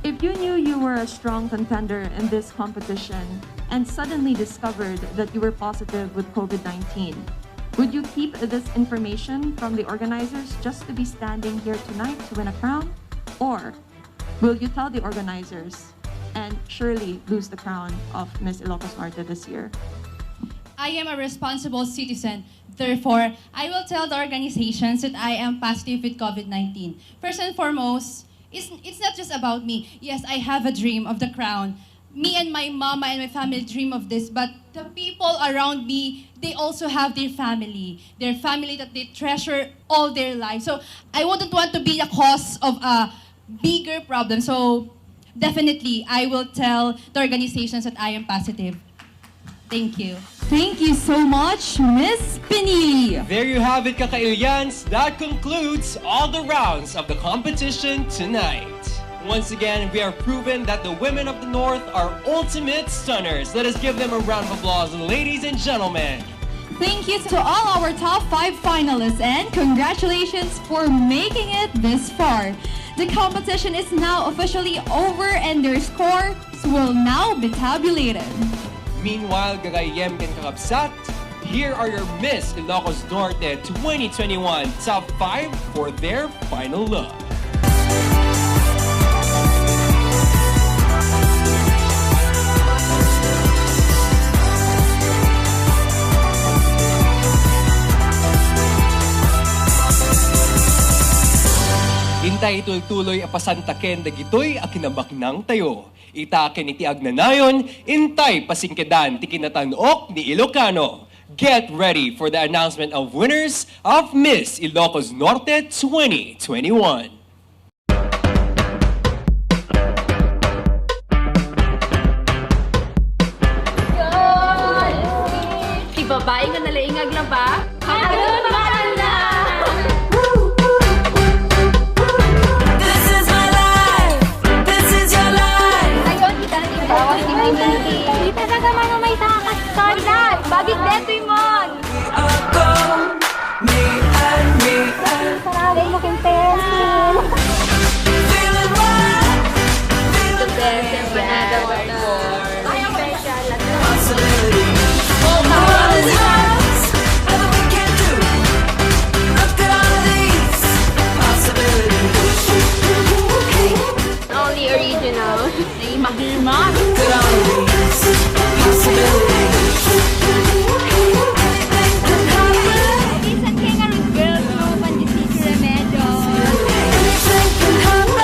if you knew you were a strong contender in this competition and suddenly discovered that you were positive with COVID-19, would you keep this information from the organizers just to be standing here tonight to win a crown? Or will you tell the organizers and surely lose the crown of Miss Ilocos Norte this year?
I am a responsible citizen. Therefore, I will tell the organizations that I am positive with COVID-19. First and foremost, it's not just about me. Yes, I have a dream of the crown. Me and my mama and my family dream of this, but the people around me, they also have their family that they treasure all their lives. So I wouldn't want to be the cause of a bigger problem. So definitely, I will tell the organizations that I am positive. Thank you.
Thank you so much, Miss Pinili.
There you have it, Kakailyans. That concludes all the rounds of the competition tonight. Once again, we have proven that the women of the North are ultimate stunners. Let us give them a round of applause, ladies and gentlemen.
Thank you to all our top 5 finalists and congratulations for making it this far. The competition is now officially over and their scores will now be tabulated.
Meanwhile, Gagayem and Kakabsat, here are your Miss Ilocos Norte 2021 Top 5 for their final look. Hintay ituloy apasantaken dagitoy a kinabaknang tayo. Itaken iti agnanayon, intay pasingkedan ti kinatanok ni Ilocano. Get ready for the announcement of winners of Miss Ilocos Norte 2021.
Di babae nga nalaingag lang ba? Hanggang maganda!
Dito na naman ang may takas Scarlett! Bagig deto'y mon! Sarado mo kong pencil!
The best empanada water!
Ayaw ko special!
Only original. Ay, mahirma!
Isang kangaroo girl group and the City Remedios.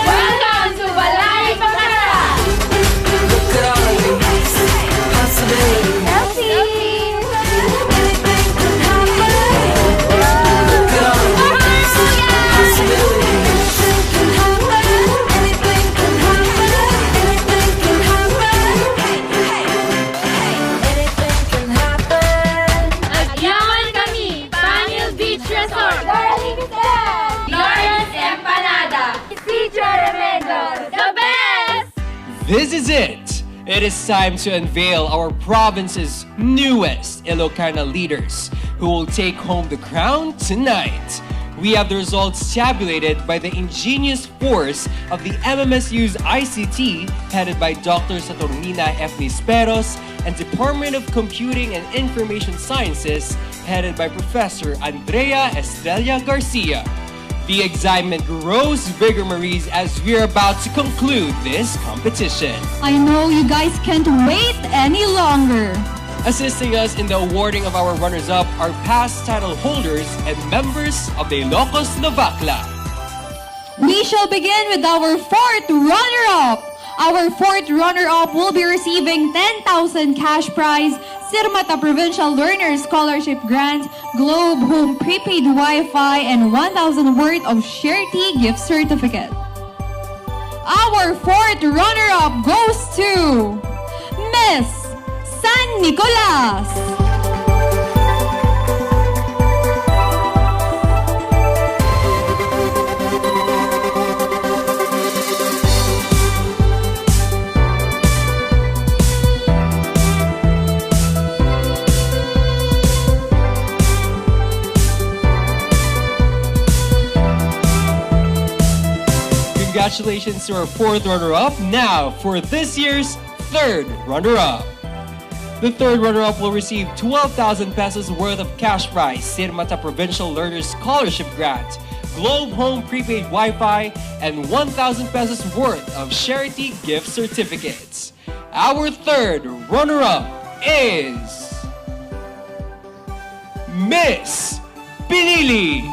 Welcome to Balay Pangara! Agyaman kami, Pangil Beach Resort! Lawrence Empanada!
City Remedios.
The best!
This is it! It is time to unveil our province's newest Ilocana leaders who will take home the crown tonight. We have the results tabulated by the ingenious force of the MMSU's ICT, headed by Dr. Saturnina F. Nisperos, and Department of Computing and Information Sciences, headed by Professor Andrea Estrella Garcia. The excitement grows bigger, Maurice, as we're about to conclude this competition.
I know you guys can't wait any longer.
Assisting us in the awarding of our runners-up are past title holders and members of the Ilocos Navakla.
We shall begin with our fourth runner-up. Our fourth runner-up will be receiving 10,000 cash prize, Sirmata Provincial Learner Scholarship Grant, Globe Home Prepaid Wi-Fi, and 1,000 worth of Share Tea gift certificate. Our fourth runner-up goes to Miss San Nicolas.
Congratulations to our fourth runner-up. Now, for this year's third runner-up. The third runner-up will receive 12,000 pesos worth of cash prize, Sirmata Provincial Learner Scholarship Grant, Globe Home Prepaid Wi-Fi, and 1,000 pesos worth of charity gift certificates. Our third runner-up is Miss Pinili.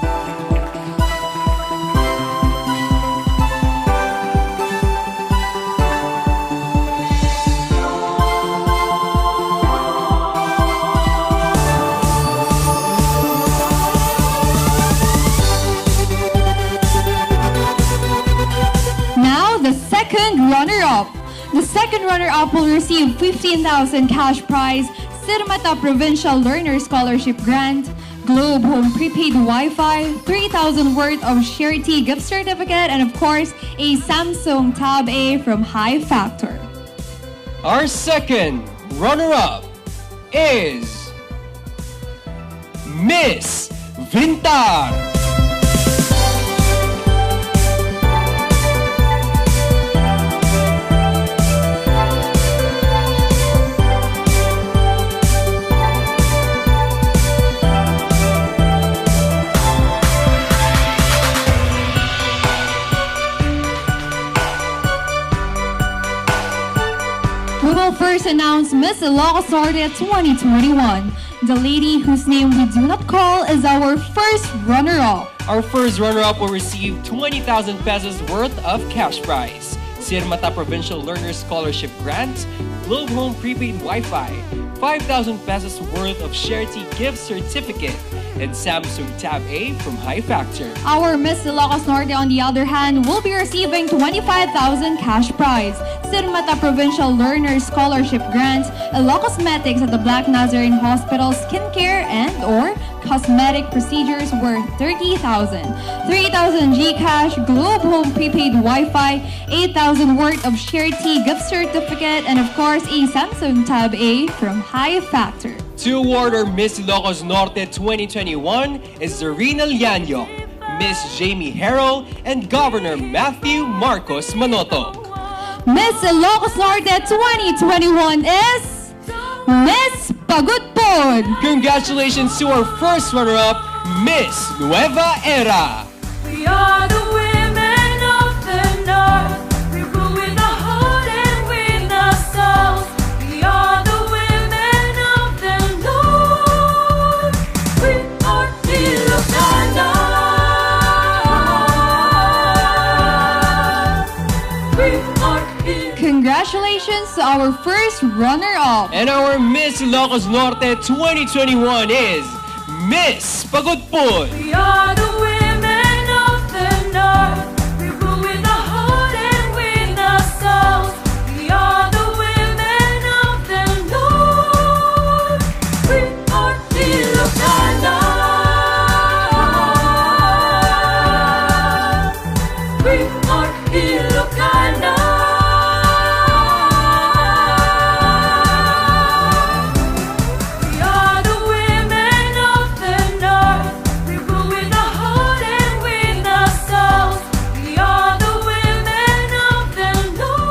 Runner-up. The second runner-up will receive 15,000 cash prize, Sirmata Provincial Learner Scholarship Grant, Globe Home Prepaid Wi-Fi, 3,000 worth of Share Tea gift certificate, and of course, a Samsung Tab A from High Factor.
Our second runner-up is Miss Vintar.
We will first announce Miss Ilocos Norte 2021. The lady whose name we do not call is our first runner-up.
Our first runner-up will receive 20,000 pesos worth of cash prize, Sirmata Provincial Learner Scholarship Grant, Globe Home Prepaid Wi-Fi, 5,000 pesos worth of charity gift certificate, and Samsung Tab A from High Factor.
Our Miss Ilocos Norte, on the other hand, will be receiving 25,000 cash prize, Sirmata Provincial Learner Scholarship Grant, Ilocosmetics at the Black Nazarene Hospital skincare and or cosmetic procedures worth 30,000, 3,000 Gcash, Globe Home Prepaid Wi-Fi, 8,000 worth of Share Tea gift certificate, and of course a Samsung Tab A from High Factor.
To award our Miss Ilocos Norte 2021 is Zarina Llanyo, Miss Jamie Harrell, and Governor Matthew Marcos Manoto.
Miss Ilocos Norte 2021 is Miss Pagudpod.
Congratulations to our first runner-up, Miss Nueva Era.
We are the women of the North. We rule with the heart and with the soul. We are the women of the North. We are Ilocana. We are
Congratulations to our first runner-up.
And our Miss Ilocos Norte 2021 is Miss Pagudpod.
We are the women of the North. We rule with the heart and with the soul. We are the women of the North. We are Ilocana. We are Ilocana.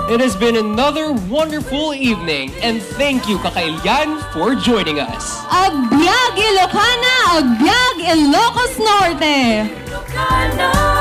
It has been another wonderful evening, and thank you, Kakailian, for joining us.
Agbyag Ilocana, Agbyag Ilocos Norte.
Ilocana.